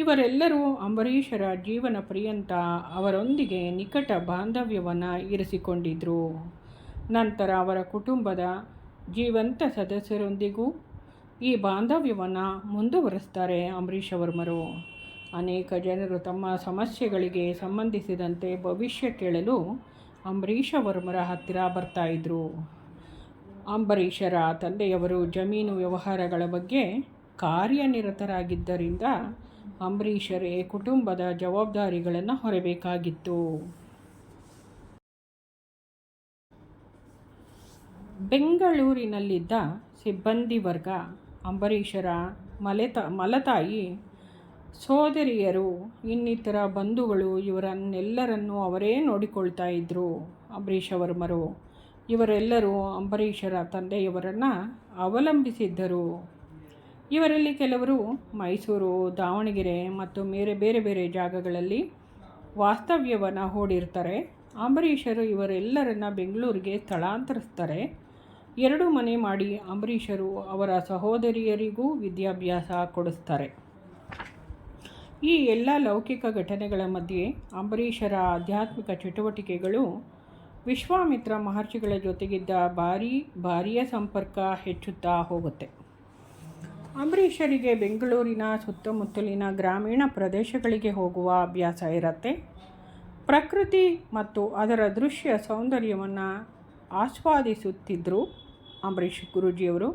ಇವರೆಲ್ಲರೂ ಅಂಬರೀಷರ ಜೀವನ ಪರ್ಯಂತ ಅವರೊಂದಿಗೆ ನಿಕಟ ಬಾಂಧವ್ಯವನ್ನು ಇರಿಸಿಕೊಂಡಿದ್ದರು. ನಂತರ ಅವರ ಕುಟುಂಬದ ಜೀವಂತ ಸದಸ್ಯರೊಂದಿಗೂ ಈ ಬಾಂಧವ್ಯವನ್ನು ಮುಂದುವರಿಸ್ತಾರೆ ಅಂಬರೀಷವರ್ಮರು. ಅನೇಕ ಜನರು ತಮ್ಮ ಸಮಸ್ಯೆಗಳಿಗೆ ಸಂಬಂಧಿಸಿದಂತೆ ಭವಿಷ್ಯ ಕೇಳಲು ಅಂಬರೀಷವರ್ಮರ ಹತ್ತಿರ ಬರ್ತಾಯಿದ್ರು. ಅಂಬರೀಷರ ತಂದೆಯವರು ಜಮೀನು ವ್ಯವಹಾರಗಳ ಬಗ್ಗೆ ಕಾರ್ಯನಿರತರಾಗಿದ್ದರಿಂದ ಅಂಬರೀಷರೇ ಕುಟುಂಬದ ಜವಾಬ್ದಾರಿಗಳನ್ನು ಹೊರಬೇಕಾಗಿತ್ತು. ಬೆಂಗಳೂರಿನಲ್ಲಿದ್ದ ಸಿಬ್ಬಂದಿ ವರ್ಗ, ಅಂಬರೀಷರ ಮಲತಾಯಿ, ಸೋದರಿಯರು, ಇನ್ನಿತರ ಬಂಧುಗಳು ಇವರನ್ನೆಲ್ಲರನ್ನೂ ಅವರೇ ನೋಡಿಕೊಳ್ತಾ ಇದ್ದರು ಅಂಬರೀಷವರ್ಮರು. ಇವರೆಲ್ಲರೂ ಅಂಬರೀಷರ ತಂದೆಯವರನ್ನು ಅವಲಂಬಿಸಿದ್ದರು. ಇವರಲ್ಲಿ ಕೆಲವರು ಮೈಸೂರು, ದಾವಣಗೆರೆ ಮತ್ತು ಬೇರೆ ಬೇರೆ ಜಾಗಗಳಲ್ಲಿ ವಾಸ್ತವ್ಯವನ್ನು ಹೂಡಿರ್ತಾರೆ. ಅಂಬರೀಷರು ಇವರೆಲ್ಲರನ್ನ ಬೆಂಗಳೂರಿಗೆ ಸ್ಥಳಾಂತರಿಸ್ತಾರೆ. 2 ಮನೆ ಮಾಡಿ ಅಂಬರೀಷರು ಅವರ ಸಹೋದರಿಯರಿಗೂ ವಿದ್ಯಾಭ್ಯಾಸ ಕೊಡಿಸ್ತಾರೆ. ಈ ಎಲ್ಲ ಲೌಕಿಕ ಘಟನೆಗಳ ಮಧ್ಯೆ ಅಂಬರೀಷರ ಆಧ್ಯಾತ್ಮಿಕ ಚಟುವಟಿಕೆಗಳು ವಿಶ್ವಾಮಿತ್ರ ಮಹರ್ಷಿಗಳ ಜೊತೆಗಿದ್ದ ಭಾರಿಯ ಸಂಪರ್ಕ ಹೆಚ್ಚುತ್ತಾ ಹೋಗುತ್ತೆ. ಅಂಬರೀಷರಿಗೆ ಬೆಂಗಳೂರಿನ ಸುತ್ತಮುತ್ತಲಿನ ಗ್ರಾಮೀಣ ಪ್ರದೇಶಗಳಿಗೆ ಹೋಗುವ ಅಭ್ಯಾಸ ಇರುತ್ತೆ. ಪ್ರಕೃತಿ ಮತ್ತು ಅದರ ದೃಶ್ಯ ಸೌಂದರ್ಯವನ್ನು ಆಸ್ವಾದಿಸುತ್ತಿದ್ದರು ಅಂಬರೀಷ್ ಗುರೂಜಿಯವರು.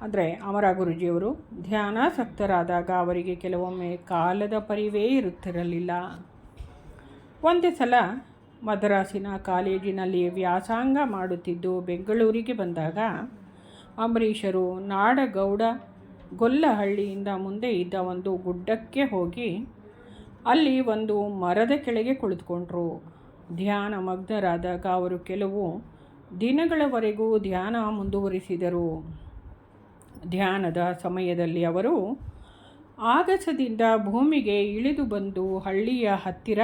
ಅಂದರೆ ಅಮರ ಗುರೂಜಿಯವರು ಧ್ಯಾನಾಸಕ್ತರಾದಾಗ ಅವರಿಗೆ ಕೆಲವೊಮ್ಮೆ ಕಾಲದ ಪರಿವೇ ಇರುತ್ತಿರಲಿಲ್ಲ. ಒಂದು ಸಲ ಮದ್ರಾಸಿನ ಕಾಲೇಜಿನಲ್ಲಿ ವ್ಯಾಸಂಗ ಮಾಡುತ್ತಿದ್ದು ಬೆಂಗಳೂರಿಗೆ ಬಂದಾಗ ಅಂಬರೀಷರು ನಾಡಗೌಡ ಗೊಲ್ಲಹಳ್ಳಿಯಿಂದ ಮುಂದೆ ಇದ್ದ ಒಂದು ಗುಡ್ಡಕ್ಕೆ ಹೋಗಿ ಅಲ್ಲಿ ಒಂದು ಮರದ ಕೆಳಗೆ ಕುಳಿತುಕೊಂಡ್ರು. ಧ್ಯಾನ ಮಗ್ನರಾದಾಗ ಅವರು ಕೆಲವು ದಿನಗಳವರೆಗೂ ಧ್ಯಾನ ಮುಂದುವರಿಸಿದರು. ಧ್ಯಾನದ ಸಮಯದಲ್ಲಿ ಅವರು ಆಗಸದಿಂದ ಭೂಮಿಗೆ ಇಳಿದು ಬಂದು ಹಳ್ಳಿಯ ಹತ್ತಿರ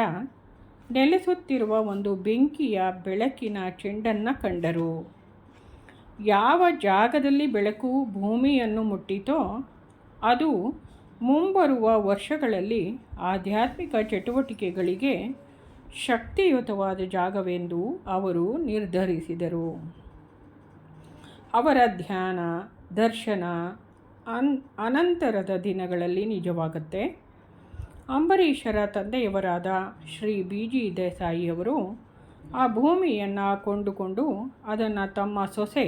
ನೆಲೆಸುತ್ತಿರುವ ಒಂದು ಬೆಂಕಿಯ ಬೆಳಕಿನ ಚೆಂಡನ್ನು ಕಂಡರು. ಯಾವ ಜಾಗದಲ್ಲಿ ಬೆಳಕು ಭೂಮಿಯನ್ನು ಮುಟ್ಟಿತೋ ಅದು ಮುಂಬರುವ ವರ್ಷಗಳಲ್ಲಿ ಆಧ್ಯಾತ್ಮಿಕ ಚಟುವಟಿಕೆಗಳಿಗೆ ಶಕ್ತಿಯುತವಾದ ಜಾಗವೆಂದು ಅವರು ನಿರ್ಧರಿಸಿದರು. ಅವರ ಧ್ಯಾನ ದರ್ಶನ ಅನಂತರದ ದಿನಗಳಲ್ಲಿ ನಿಜವಾಗುತ್ತೆ. ಅಂಬರೀಷರ ತಂದೆಯವರಾದ ಶ್ರೀ ಬಿ.ಜಿ. ದೇಸಾಯಿಯವರು ಆ ಭೂಮಿಯನ್ನು ಕೊಂಡುಕೊಂಡು ಅದನ್ನು ತಮ್ಮ ಸೊಸೆ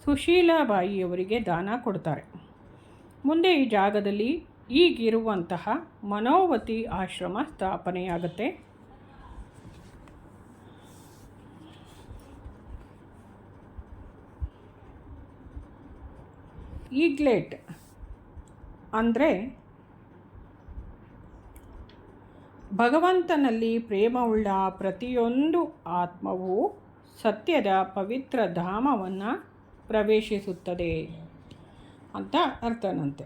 ಸುಶೀಲಾಬಾಯಿಯವರಿಗೆ ದಾನ ಕೊಡ್ತಾರೆ. ಮುಂದೆ ಈ ಜಾಗದಲ್ಲಿ ಈಗಿರುವಂತಹ ಮನೋವತಿ ಆಶ್ರಮ ಸ್ಥಾಪನೆಯಾಗುತ್ತೆ. ಈಗ್ಲೇಟ್ ಅಂದರೆ ಭಗವಂತನಲ್ಲಿ ಪ್ರೇಮವುಳ್ಳ ಪ್ರತಿಯೊಂದು ಆತ್ಮವು ಸತ್ಯದ ಪವಿತ್ರ ಧಾಮವನ್ನು ಪ್ರವೇಶಿಸುತ್ತದೆ ಅಂತ ಅರ್ಥನಂತೆ.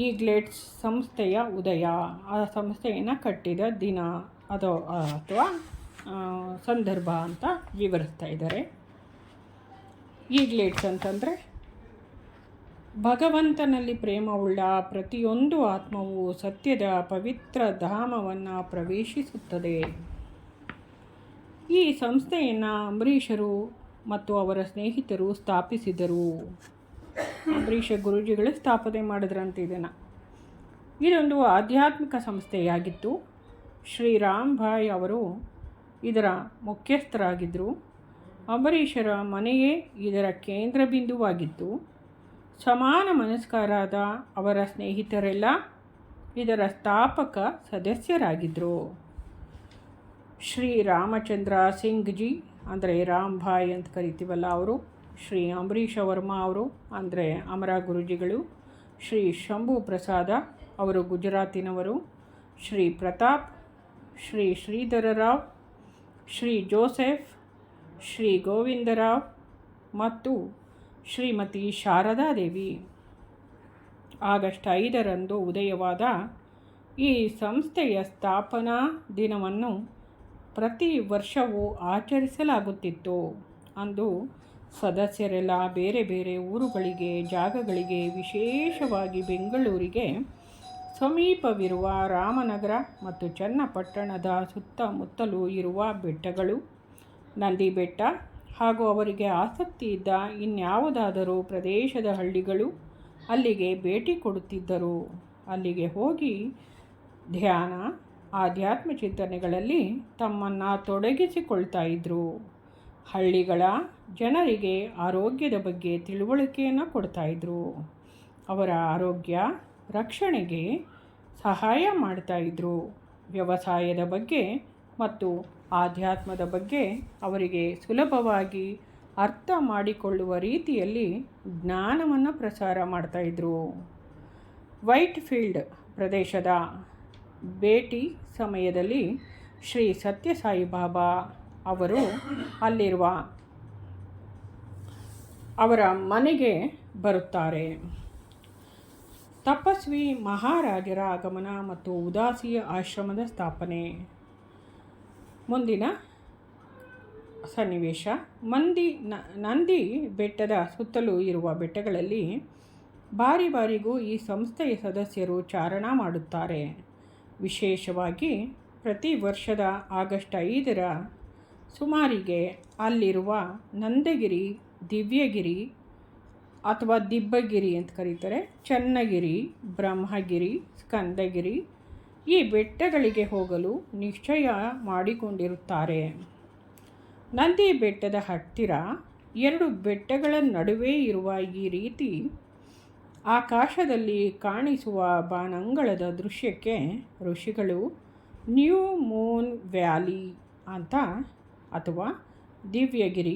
ಈಗ್ಲೇಟ್ಸ್ ಸಂಸ್ಥೆಯ ಉದಯ, ಆ ಸಂಸ್ಥೆಯನ್ನು ಕಟ್ಟಿದ ದಿನ ಅಥವಾ ಸಂದರ್ಭ ಅಂತ ವಿವರಿಸ್ತಾ ಇದ್ದಾರೆ. ಈಗ್ಲೇಟ್ಸ್ ಅಂತಂದರೆ ಭಗವಂತನಲ್ಲಿ ಪ್ರೇಮವುಳ್ಳ ಪ್ರತಿಯೊಂದು ಆತ್ಮವು ಸತ್ಯದ ಪವಿತ್ರ ಧಾಮವನ್ನು ಪ್ರವೇಶಿಸುತ್ತದೆ. ಈ ಸಂಸ್ಥೆಯನ್ನು ಅಂಬರೀಷರು ಮತ್ತು ಅವರ ಸ್ನೇಹಿತರು ಸ್ಥಾಪಿಸಿದರು. ಅಂಬರೀಷ ಗುರೂಜಿಗಳು ಸ್ಥಾಪನೆ ಮಾಡಿದ್ರಂತೆ ಇದನ್ನು. ಇದೊಂದು ಆಧ್ಯಾತ್ಮಿಕ ಸಂಸ್ಥೆಯಾಗಿತ್ತು. ಶ್ರೀರಾಮ್ ಭಾಯ್ ಅವರು ಇದರ ಮುಖ್ಯಸ್ಥರಾಗಿದ್ದರು. ಅಂಬರೀಷರ ಮನೆಯೇ ಇದರ ಕೇಂದ್ರ ಬಿಂದುವಾಗಿತ್ತು. ಸಮಾನ ಮನಸ್ಕರಾದ ಅವರ ಸ್ನೇಹಿತರೆಲ್ಲ ಇದರ ಸ್ಥಾಪಕ ಸದಸ್ಯರಾಗಿದ್ದರು. ಶ್ರೀ ರಾಮಚಂದ್ರ ಸಿಂಗ್ ಜಿ ಅಂದರೆ ರಾಮ್ ಭಾಯ್ ಅಂತ ಕರಿತೀವಲ್ಲ ಅವರು, ಶ್ರೀ ಅಂಬರೀಷ ವರ್ಮಾ ಅವರು ಅಂದರೆ ಅಮರ ಗುರೂಜಿಗಳು, ಶ್ರೀ ಶಂಭು ಪ್ರಸಾದ ಅವರು ಗುಜರಾತಿನವರು, ಶ್ರೀ ಪ್ರತಾಪ್, ಶ್ರೀ ಶ್ರೀಧರರಾವ್, ಶ್ರೀ ಜೋಸೆಫ್, ಶ್ರೀ ಗೋವಿಂದರಾವ್ ಮತ್ತು ಶ್ರೀಮತಿ ಶಾರದಾದೇವಿ. ಆಗಸ್ಟ್ 5ರಂದು ಉದಯವಾದ ಈ ಸಂಸ್ಥೆಯ ಸ್ಥಾಪನಾ ದಿನವನ್ನು ಪ್ರತಿ ವರ್ಷವೂ ಆಚರಿಸಲಾಗುತ್ತಿತ್ತು. ಅಂದು ಸದಸ್ಯರೆಲ್ಲ ಬೇರೆ ಬೇರೆ ಊರುಗಳಿಗೆ, ಜಾಗಗಳಿಗೆ, ವಿಶೇಷವಾಗಿ ಬೆಂಗಳೂರಿಗೆ ಸಮೀಪವಿರುವ ರಾಮನಗರ ಮತ್ತು ಚನ್ನಪಟ್ಟಣದ ಸುತ್ತಮುತ್ತಲೂ ಇರುವ ಬೆಟ್ಟಗಳು, ನಂದಿ ಬೆಟ್ಟ ಹಾಗೂ ಅವರಿಗೆ ಆಸಕ್ತಿ ಇದ್ದ ಇನ್ಯಾವುದಾದರೂ ಪ್ರದೇಶದ ಹಳ್ಳಿಗಳು ಅಲ್ಲಿಗೆ ಭೇಟಿ ಕೊಡುತ್ತಿದ್ದರು. ಅಲ್ಲಿಗೆ ಹೋಗಿ ಧ್ಯಾನ, ಆಧ್ಯಾತ್ಮ ಚಿಂತನೆಗಳಲ್ಲಿ ತಮ್ಮನ್ನು ತೊಡಗಿಸಿಕೊಳ್ತಾ ಇದ್ದರು. ಹಳ್ಳಿಗಳ ಜನರಿಗೆ ಆರೋಗ್ಯದ ಬಗ್ಗೆ ತಿಳುವಳಿಕೆಯನ್ನು ಕೊಡ್ತಾಯಿದ್ರು. ಅವರ ಆರೋಗ್ಯ ರಕ್ಷಣೆಗೆ ಸಹಾಯ ಮಾಡ್ತಾಯಿದ್ರು. ವ್ಯವಸಾಯದ ಬಗ್ಗೆ ಮತ್ತು ಆಧ್ಯಾತ್ಮದ ಬಗ್ಗೆ ಅವರಿಗೆ ಸುಲಭವಾಗಿ ಅರ್ಥ ಮಾಡಿಕೊಳ್ಳುವ ರೀತಿಯಲ್ಲಿ ಜ್ಞಾನವನ್ನು ಪ್ರಸಾರ ಮಾಡ್ತಾಯಿದ್ರು. ವೈಟ್ ಫೀಲ್ಡ್ ಪ್ರದೇಶದ ಭೇಟಿ ಸಮಯದಲ್ಲಿ ಶ್ರೀ ಸತ್ಯಸಾಯಿ ಬಾಬಾ ಅವರು ಅಲ್ಲಿರುವ ಅವರ ಮನೆಗೆ ಬರುತ್ತಾರೆ. ತಪಸ್ವಿ ಮಹಾರಾಜರ ಆಗಮನ ಮತ್ತು ಉದಾಸಿ ಆಶ್ರಮದ ಸ್ಥಾಪನೆ. ಮುಂದಿನ ಸನ್ನಿವೇಶ, ನಂದಿ ಬೆಟ್ಟದ ಸುತ್ತಲೂ ಇರುವ ಬೆಟ್ಟಗಳಲ್ಲಿ ಬಾರಿ ಬಾರಿಗೂ ಈ ಸಂಸ್ಥೆಯ ಸದಸ್ಯರು ಚಾರಣ ಮಾಡುತ್ತಾರೆ. ವಿಶೇಷವಾಗಿ ಪ್ರತಿ ವರ್ಷದ ಆಗಸ್ಟ್ 5ರ ಸುಮಾರಿಗೆ ಅಲ್ಲಿರುವ ನಂದಗಿರಿ, ದಿವ್ಯಗಿರಿ ಅಥವಾ ದಿಬ್ಬಗಿರಿ ಅಂತ ಕರೀತಾರೆ, ಚನ್ನಗಿರಿ, ಬ್ರಹ್ಮಗಿರಿ, ಸ್ಕಂದಗಿರಿ ಈ ಬೆಟ್ಟಗಳಿಗೆ ಹೋಗಲು ನಿಶ್ಚಯ ಮಾಡಿಕೊಂಡಿರುತ್ತಾರೆ. ನಂದಿ ಬೆಟ್ಟದ ಹತ್ತಿರ 2 ಬೆಟ್ಟಗಳ ನಡುವೆ ಇರುವ ಈ ರೀತಿ ಆಕಾಶದಲ್ಲಿ ಕಾಣಿಸುವ ಬಾನಂಗಳದ ದೃಶ್ಯಕ್ಕೆ ಋಷಿಗಳು ನ್ಯೂ ಮೂನ್ ವ್ಯಾಲಿ ಅಂತ ಅಥವಾ ದಿವ್ಯಗಿರಿ,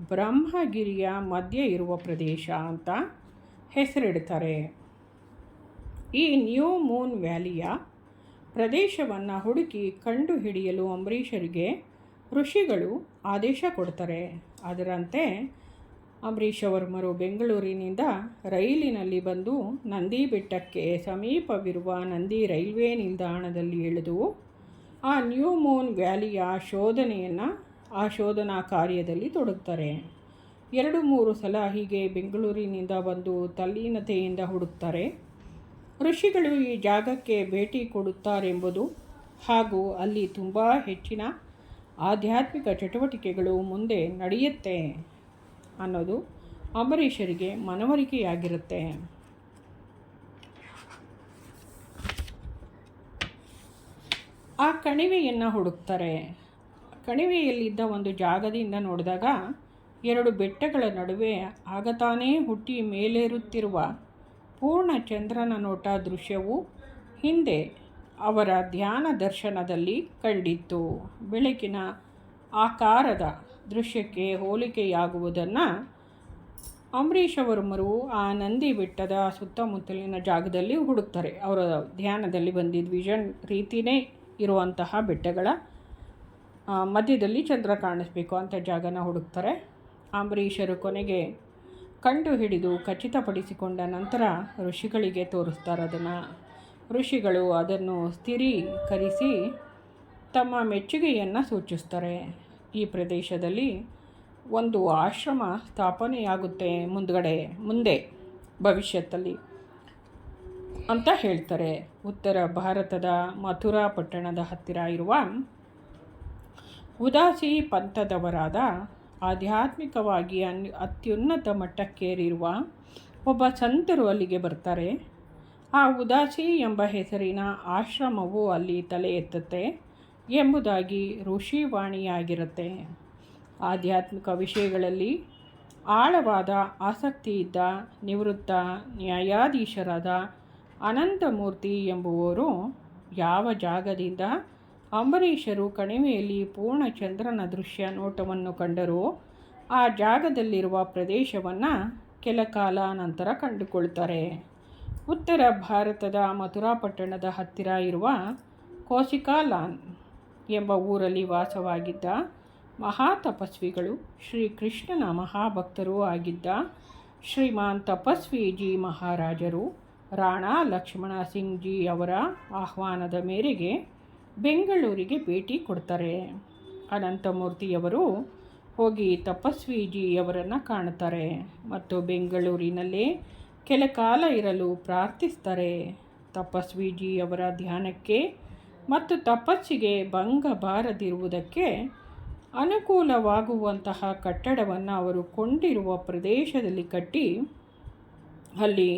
ಬ್ರಹ್ಮಗಿರಿಯ ಮಧ್ಯೆ ಇರುವ ಪ್ರದೇಶ ಅಂತ ಹೆಸರಿಡ್ತಾರೆ. ಈ ನ್ಯೂ ಮೂನ್ ವ್ಯಾಲಿಯ ಪ್ರದೇಶವನ್ನು ಹುಡುಕಿ ಕಂಡುಹಿಡಿಯಲು ಅಂಬರೀಷರಿಗೆ ಋಷಿಗಳು ಆದೇಶ ಕೊಡ್ತಾರೆ. ಅದರಂತೆ ಅಂಬರೀಷ ವರ್ಮರು ಬೆಂಗಳೂರಿನಿಂದ ರೈಲಿನಲ್ಲಿ ಬಂದು ನಂದಿ ಬೆಟ್ಟಕ್ಕೆ ಸಮೀಪವಿರುವ ನಂದಿ ರೈಲ್ವೆ ನಿಲ್ದಾಣದಲ್ಲಿ ಇಳಿದು ಆ ನ್ಯೂ ಮೂನ್ ವ್ಯಾಲಿಯ ಶೋಧನಾ ಕಾರ್ಯದಲ್ಲಿ ತೊಡಗ್ತಾರೆ. 2-3 ಸಲ ಹೀಗೆ ಬೆಂಗಳೂರಿನಿಂದ ಬಂದು ತಲ್ಲೀನತೆಯಿಂದ ಹುಡುಕ್ತಾರೆ. ಋಷಿಗಳು ಈ ಜಾಗಕ್ಕೆ ಭೇಟಿ ಕೊಡುತ್ತಾರೆಂಬುದು ಹಾಗೂ ಅಲ್ಲಿ ತುಂಬ ಹೆಚ್ಚಿನ ಆಧ್ಯಾತ್ಮಿಕ ಚಟುವಟಿಕೆಗಳು ಮುಂದೆ ನಡೆಯುತ್ತೆ ಅನ್ನೋದು ಅಂಬರೀಷರಿಗೆ ಮನವರಿಕೆಯಾಗಿರುತ್ತೆ. ಆ ಕಣಿವೆಯನ್ನು ಹುಡುಕ್ತಾರೆ. ಕಣಿವೆಯಲ್ಲಿದ್ದ ಒಂದು ಜಾಗದಿಂದ ನೋಡಿದಾಗ 2 ಬೆಟ್ಟಗಳ ನಡುವೆ ಆಗತಾನೇ ಹುಟ್ಟಿ ಮೇಲೇರುತ್ತಿರುವ ಪೂರ್ಣ ಚಂದ್ರನ ನೋಟ ದೃಶ್ಯವು ಹಿಂದೆ ಅವರ ಧ್ಯಾನ ದರ್ಶನದಲ್ಲಿ ಕಂಡಿತ್ತು. ಬೆಳಕಿನ ಆಕಾರದ ದೃಶ್ಯಕ್ಕೆ ಹೋಲಿಕೆಯಾಗುವುದನ್ನು ಅಂಬರೀಷವರ್ಮರು ಆ ನಂದಿ ಬೆಟ್ಟದ ಸುತ್ತಮುತ್ತಲಿನ ಜಾಗದಲ್ಲಿ ಹುಡುಕ್ತಾರೆ. ಅವರ ಧ್ಯಾನದಲ್ಲಿ ಬಂದಿದ್ದ ವಿಷನ್ ರೀತಿಯೇ ಇರುವಂತಹ ಬೆಟ್ಟಗಳ ಮಧ್ಯದಲ್ಲಿ ಚಂದ್ರ ಕಾಣಿಸ್ಬೇಕು ಅಂತ ಜಾಗನ ಹುಡುಕ್ತಾರೆ. ಅಂಬರೀಷರು ಕೊನೆಗೆ ಕಂಡು ಹಿಡಿದು ಖಚಿತಪಡಿಸಿಕೊಂಡ ನಂತರ ಋಷಿಗಳಿಗೆ ತೋರಿಸ್ತಾರೆ. ಋಷಿಗಳು ಅದನ್ನು ಸ್ಥಿರೀಕರಿಸಿ ತಮ್ಮ ಮೆಚ್ಚುಗೆಯನ್ನು ಸೂಚಿಸ್ತಾರೆ. ಈ ಪ್ರದೇಶದಲ್ಲಿ ಒಂದು ಆಶ್ರಮ ಸ್ಥಾಪನೆಯಾಗುತ್ತೆ ಮುಂದೆ ಭವಿಷ್ಯದಲ್ಲಿ ಅಂತ ಹೇಳ್ತಾರೆ. ಉತ್ತರ ಭಾರತದ ಮಥುರಾ ಪಟ್ಟಣದ ಹತ್ತಿರ ಇರುವ ಉದಾಸಿ ಪಂಥದವರಾದ ಆಧ್ಯಾತ್ಮಿಕವಾಗಿ ಅತ್ಯುನ್ನತ ಮಟ್ಟಕ್ಕೇರಿರುವ ಒಬ್ಬ ಸಂತರು ಅಲ್ಲಿಗೆ ಬರ್ತಾರೆ. ಆ ಉದಾಸಿ ಎಂಬ ಹೆಸರಿನ ಆಶ್ರಮವು ಅಲ್ಲಿ ತಲೆ ಎತ್ತುತ್ತೆ ಎಂಬುದಾಗಿ ಋಷಿವಾಣಿಯಾಗಿರುತ್ತೆ. ಆಧ್ಯಾತ್ಮಿಕ ವಿಷಯಗಳಲ್ಲಿ ಆಳವಾದ ಆಸಕ್ತಿಯಿದ್ದ ನಿವೃತ್ತ ನ್ಯಾಯಾಧೀಶರಾದ ಅನಂತಮೂರ್ತಿ ಎಂಬುವರು ಯಾವ ಜಾಗದಿಂದ ಅಂಬರೀಷರು ಕಣಿವೆಯಲ್ಲಿ ಪೂರ್ಣ ಚಂದ್ರನ ದೃಶ್ಯ ನೋಟವನ್ನು ಕಂಡರೋ ಆ ಜಾಗದಲ್ಲಿರುವ ಪ್ರದೇಶವನ್ನು ಕೆಲ ಕಾಲ ನಂತರ ಕಂಡುಕೊಳ್ತಾರೆ. ಉತ್ತರ ಭಾರತದ ಮಥುರಾ ಪಟ್ಟಣದ ಹತ್ತಿರ ಇರುವ ಕೋಸಿಕಾಲಾನ್ ಎಂಬ ಊರಲ್ಲಿ ವಾಸವಾಗಿದ್ದ ಮಹಾತಪಸ್ವಿಗಳು ಶ್ರೀಕೃಷ್ಣನ ಮಹಾಭಕ್ತರೂ ಆಗಿದ್ದ ಶ್ರೀಮಾನ್ ತಪಸ್ವಿಜಿ ಮಹಾರಾಜರು ರಾಣಾ ಲಕ್ಷ್ಮಣ ಸಿಂಗ್ ಜಿ ಅವರ ಆಹ್ವಾನದ ಮೇರೆಗೆ ಬೆಂಗಳೂರಿಗೆ ಭೇಟಿ ಕೊಡ್ತಾರೆ. ಅನಂತಮೂರ್ತಿಯವರು ಹೋಗಿ ತಪಸ್ವಿಜಿಯವರನ್ನು ಕಾಣುತ್ತಾರೆ ಮತ್ತು ಬೆಂಗಳೂರಿನಲ್ಲೇ ಕೆಲ ಕಾಲ ಇರಲು ಪ್ರಾರ್ಥಿಸ್ತಾರೆ. ತಪಸ್ವಿಜಿಯವರ ಧ್ಯಾನಕ್ಕೆ ಮತ್ತು ತಪಸ್ಸಿಗೆ ಭಂಗ ಬಾರದಿರುವುದಕ್ಕೆ ಅನುಕೂಲವಾಗುವಂತಹ ಕಟ್ಟಡವನ್ನು ಅವರು ಕೊಂಡಿರುವ ಪ್ರದೇಶದಲ್ಲಿ ಕಟ್ಟಿ ಅಲ್ಲಿ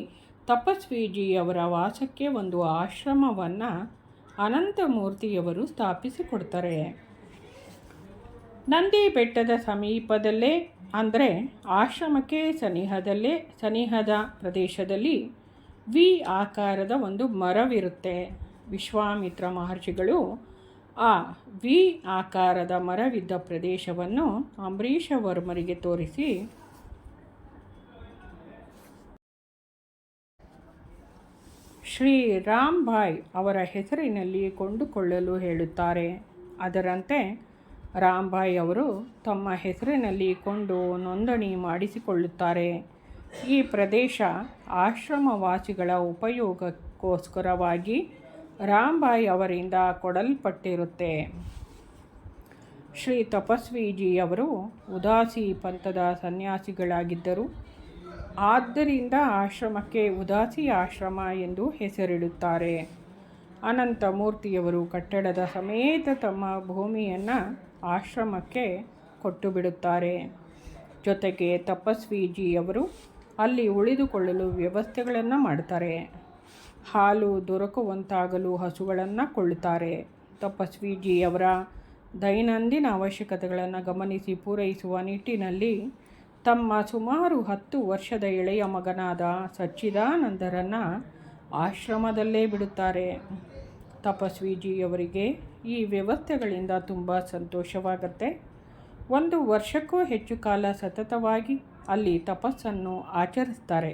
ತಪಸ್ವಿಜಿಯವರ ವಾಸಕ್ಕೆ ಒಂದು ಆಶ್ರಮವನ್ನು ಅನಂತಮೂರ್ತಿಯವರು ಸ್ಥಾಪಿಸಿಕೊಡ್ತಾರೆ. ನಂದಿ ಬೆಟ್ಟದ ಸಮೀಪದಲ್ಲೇ ಅಂದರೆ ಆಶ್ರಮಕ್ಕೆ ಸನಿಹದ ಪ್ರದೇಶದಲ್ಲಿ ವಿ ಆಕಾರದ ಒಂದು ಮರವಿರುತ್ತೆ. ವಿಶ್ವಾಮಿತ್ರ ಮಹರ್ಷಿಗಳು ಆ ವಿ ಆಕಾರದ ಮರವಿದ್ದ ಪ್ರದೇಶವನ್ನು ಅಂಬರೀಷ ವರ್ಮರಿಗೆ ತೋರಿಸಿ ಶ್ರೀ ರಾಮ್ ಭಾಯ್ ಅವರ ಹೆಸರಿನಲ್ಲಿ ಕೊಂಡುಕೊಳ್ಳಲು ಹೇಳುತ್ತಾರೆ. ಅದರಂತೆ ರಾಮ್ಬಾಯಿ ಅವರು ತಮ್ಮ ಹೆಸರಿನಲ್ಲಿ ಕೊಂಡು ನೋಂದಣಿ ಮಾಡಿಸಿಕೊಳ್ಳುತ್ತಾರೆ. ಈ ಪ್ರದೇಶ ಆಶ್ರಮವಾಸಿಗಳ ಉಪಯೋಗಕ್ಕೋಸ್ಕರವಾಗಿ ರಾಮ್ಬಾಯಿ ಅವರಿಂದ ಕೊಡಲ್ಪಟ್ಟಿರುತ್ತೆ. ಶ್ರೀ ತಪಸ್ವಿಜಿಯವರು ಉದಾಸಿ ಪಂಥದ ಸನ್ಯಾಸಿಗಳಾಗಿದ್ದರು. ಆದ್ದರಿಂದ ಆಶ್ರಮಕ್ಕೆ ಉದಾಸಿ ಆಶ್ರಮ ಎಂದು ಹೆಸರಿಡುತ್ತಾರೆ. ಅನಂತಮೂರ್ತಿಯವರು ಕಟ್ಟಡದ ಸಮೇತ ತಮ್ಮ ಭೂಮಿಯನ್ನು ಆಶ್ರಮಕ್ಕೆ ಕೊಟ್ಟು ಬಿಡುತ್ತಾರೆ. ಜೊತೆಗೆ ತಪಸ್ವಿಜಿಯವರು ಅಲ್ಲಿ ಉಳಿದುಕೊಳ್ಳಲು ವ್ಯವಸ್ಥೆಗಳನ್ನು ಮಾಡ್ತಾರೆ. ಹಾಲು ದೊರಕುವಂತಾಗಲು ಹಸುಗಳನ್ನು ಕೊಳ್ಳುತ್ತಾರೆ. ತಪಸ್ವಿಜಿಯವರ ದೈನಂದಿನ ಅವಶ್ಯಕತೆಗಳನ್ನು ಗಮನಿಸಿ ಪೂರೈಸುವ ನಿಟ್ಟಿನಲ್ಲಿ ತಮ್ಮ ಸುಮಾರು 10 ವರ್ಷದ ಎಳೆಯ ಮಗನಾದ ಸಚ್ಚಿದಾನಂದರನ್ನು ಆಶ್ರಮದಲ್ಲೇ ಬಿಡುತ್ತಾರೆ. ತಪಸ್ವಿಜಿಯವರಿಗೆ ಈ ವ್ಯವಸ್ಥೆಗಳಿಂದ ತುಂಬ ಸಂತೋಷವಾಗುತ್ತೆ. 1 ವರ್ಷಕ್ಕೂ ಹೆಚ್ಚು ಕಾಲ ಸತತವಾಗಿ ಅಲ್ಲಿ ತಪಸ್ಸನ್ನು ಆಚರಿಸ್ತಾರೆ.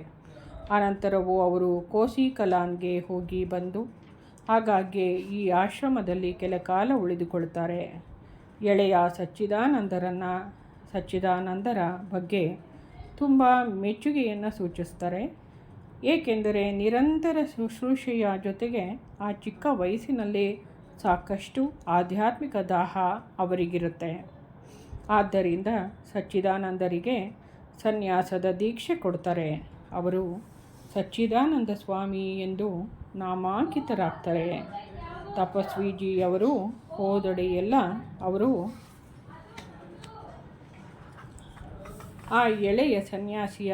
ಅನಂತರವೂ ಅವರು ಕೋಸಿಕಲಾನ್ಗೆ ಹೋಗಿ ಬಂದು ಆಗಾಗ್ಗೆ ಈ ಆಶ್ರಮದಲ್ಲಿ ಕೆಲ ಕಾಲ ಉಳಿದುಕೊಳ್ತಾರೆ. ಎಳೆಯ ಸಚ್ಚಿದಾನಂದರ ಬಗ್ಗೆ ತುಂಬ ಮೆಚ್ಚುಗೆಯನ್ನು ಸೂಚಿಸ್ತಾರೆ. ಏಕೆಂದರೆ ನಿರಂತರ ಶುಶ್ರೂಷೆಯ ಜೊತೆಗೆ ಆ ಚಿಕ್ಕ ವಯಸ್ಸಿನಲ್ಲಿ ಸಾಕಷ್ಟು ಆಧ್ಯಾತ್ಮಿಕ ದಾಹ ಅವರಿಗಿರುತ್ತೆ. ಆದ್ದರಿಂದ ಸಚ್ಚಿದಾನಂದರಿಗೆ ಸನ್ಯಾಸದ ದೀಕ್ಷೆ ಕೊಡ್ತಾರೆ. ಅವರು ಸಚ್ಚಿದಾನಂದ ಸ್ವಾಮಿ ಎಂದು ನಾಮಾಂಕಿತರಾಗ್ತಾರೆ. ತಪಸ್ವಿಜಿಯವರು ಹೋದೆಡೆಯೆಲ್ಲ ಅವರು ಆ ಎಳೆಯ ಸನ್ಯಾಸಿಯ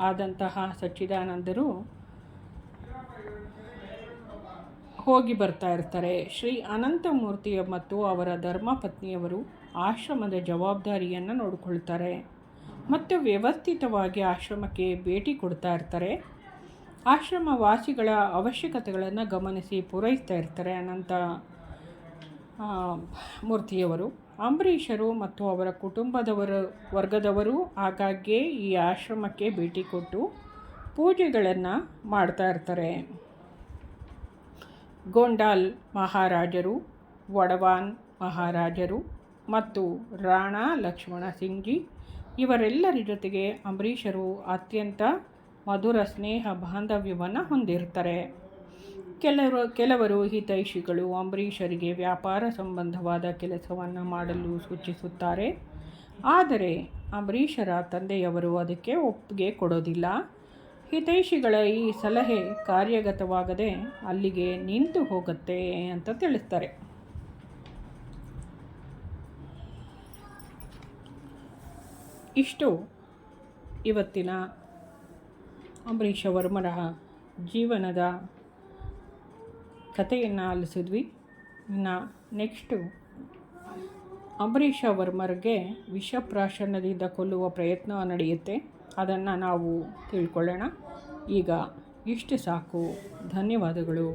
ಆದಂತಹ ಸಚ್ಚಿದಾನಂದರು ಹೋಗಿ ಬರ್ತಾ ಇರ್ತಾರೆ. ಶ್ರೀ ಅನಂತಮೂರ್ತಿಯ ಮತ್ತು ಅವರ ಧರ್ಮಪತ್ನಿಯವರು ಆಶ್ರಮದ ಜವಾಬ್ದಾರಿಯನ್ನು ನೋಡಿಕೊಳ್ತಾರೆ ಮತ್ತು ವ್ಯವಸ್ಥಿತವಾಗಿ ಆಶ್ರಮಕ್ಕೆ ಭೇಟಿ ಕೊಡ್ತಾ ಇರ್ತಾರೆ. ಆಶ್ರಮ ವಾಸಿಗಳ ಅವಶ್ಯಕತೆಗಳನ್ನು ಗಮನಿಸಿ ಪೂರೈಸ್ತಾ ಇರ್ತಾರೆ. ಅನಂತ ಮೂರ್ತಿಯವರು ಅಂಬರೀಷರು ಮತ್ತು ಅವರ ವರ್ಗದವರು ಆಗಾಗ್ಗೆ ಈ ಆಶ್ರಮಕ್ಕೆ ಭೇಟಿ ಕೊಟ್ಟು ಪೂಜೆಗಳನ್ನು ಮಾಡ್ತಾ ಇರ್ತಾರೆ. ಗೊಂಡಾಲ್ ಮಹಾರಾಜರು, ವಡವಾನ್ ಮಹಾರಾಜರು ಮತ್ತು ರಾಣಾ ಲಕ್ಷ್ಮಣ ಸಿಂಗ್ಜಿ ಇವರೆಲ್ಲರ ಜೊತೆಗೆ ಅಂಬರೀಷರು ಅತ್ಯಂತ ಮಧುರ ಸ್ನೇಹ ಬಾಂಧವ್ಯವನ್ನು ಹೊಂದಿರ್ತಾರೆ. ಕೆಲವರು ಹಿತೈಷಿಗಳು ಅಂಬರೀಷರಿಗೆ ವ್ಯಾಪಾರ ಸಂಬಂಧವಾದ ಕೆಲಸವನ್ನು ಮಾಡಲು ಸೂಚಿಸುತ್ತಾರೆ. ಆದರೆ ಅಂಬರೀಷರ ತಂದೆಯವರು ಅದಕ್ಕೆ ಒಪ್ಪಿಗೆ ಕೊಡೋದಿಲ್ಲ. ಹಿತೈಷಿಗಳ ಈ ಸಲಹೆ ಕಾರ್ಯಗತವಾಗದೆ ಅಲ್ಲಿಗೆ ನಿಂತು ಹೋಗುತ್ತೆ ಅಂತ ತಿಳಿಸ್ತಾರೆ. ಇಷ್ಟು ಇವತ್ತಿನ ಅಂಬರೀಷ ವರ್ಮರ ಜೀವನದ ಕಥೆಯನ್ನು ಆಲಿಸಿದ್ವಿ. ಇನ್ನು ನೆಕ್ಸ್ಟು ಅಂಬರೀಷ ವರ್ಮರಿಗೆ ವಿಷಪ್ರಾಶನದಿಂದ ಕೊಲ್ಲುವ ಪ್ರಯತ್ನ ನಡೆಯುತ್ತೆ. ಅದನ್ನು ನಾವು ತಿಳ್ಕೊಳ್ಳೋಣ. ಈಗ ಇಷ್ಟು ಸಾಕು. ಧನ್ಯವಾದಗಳು.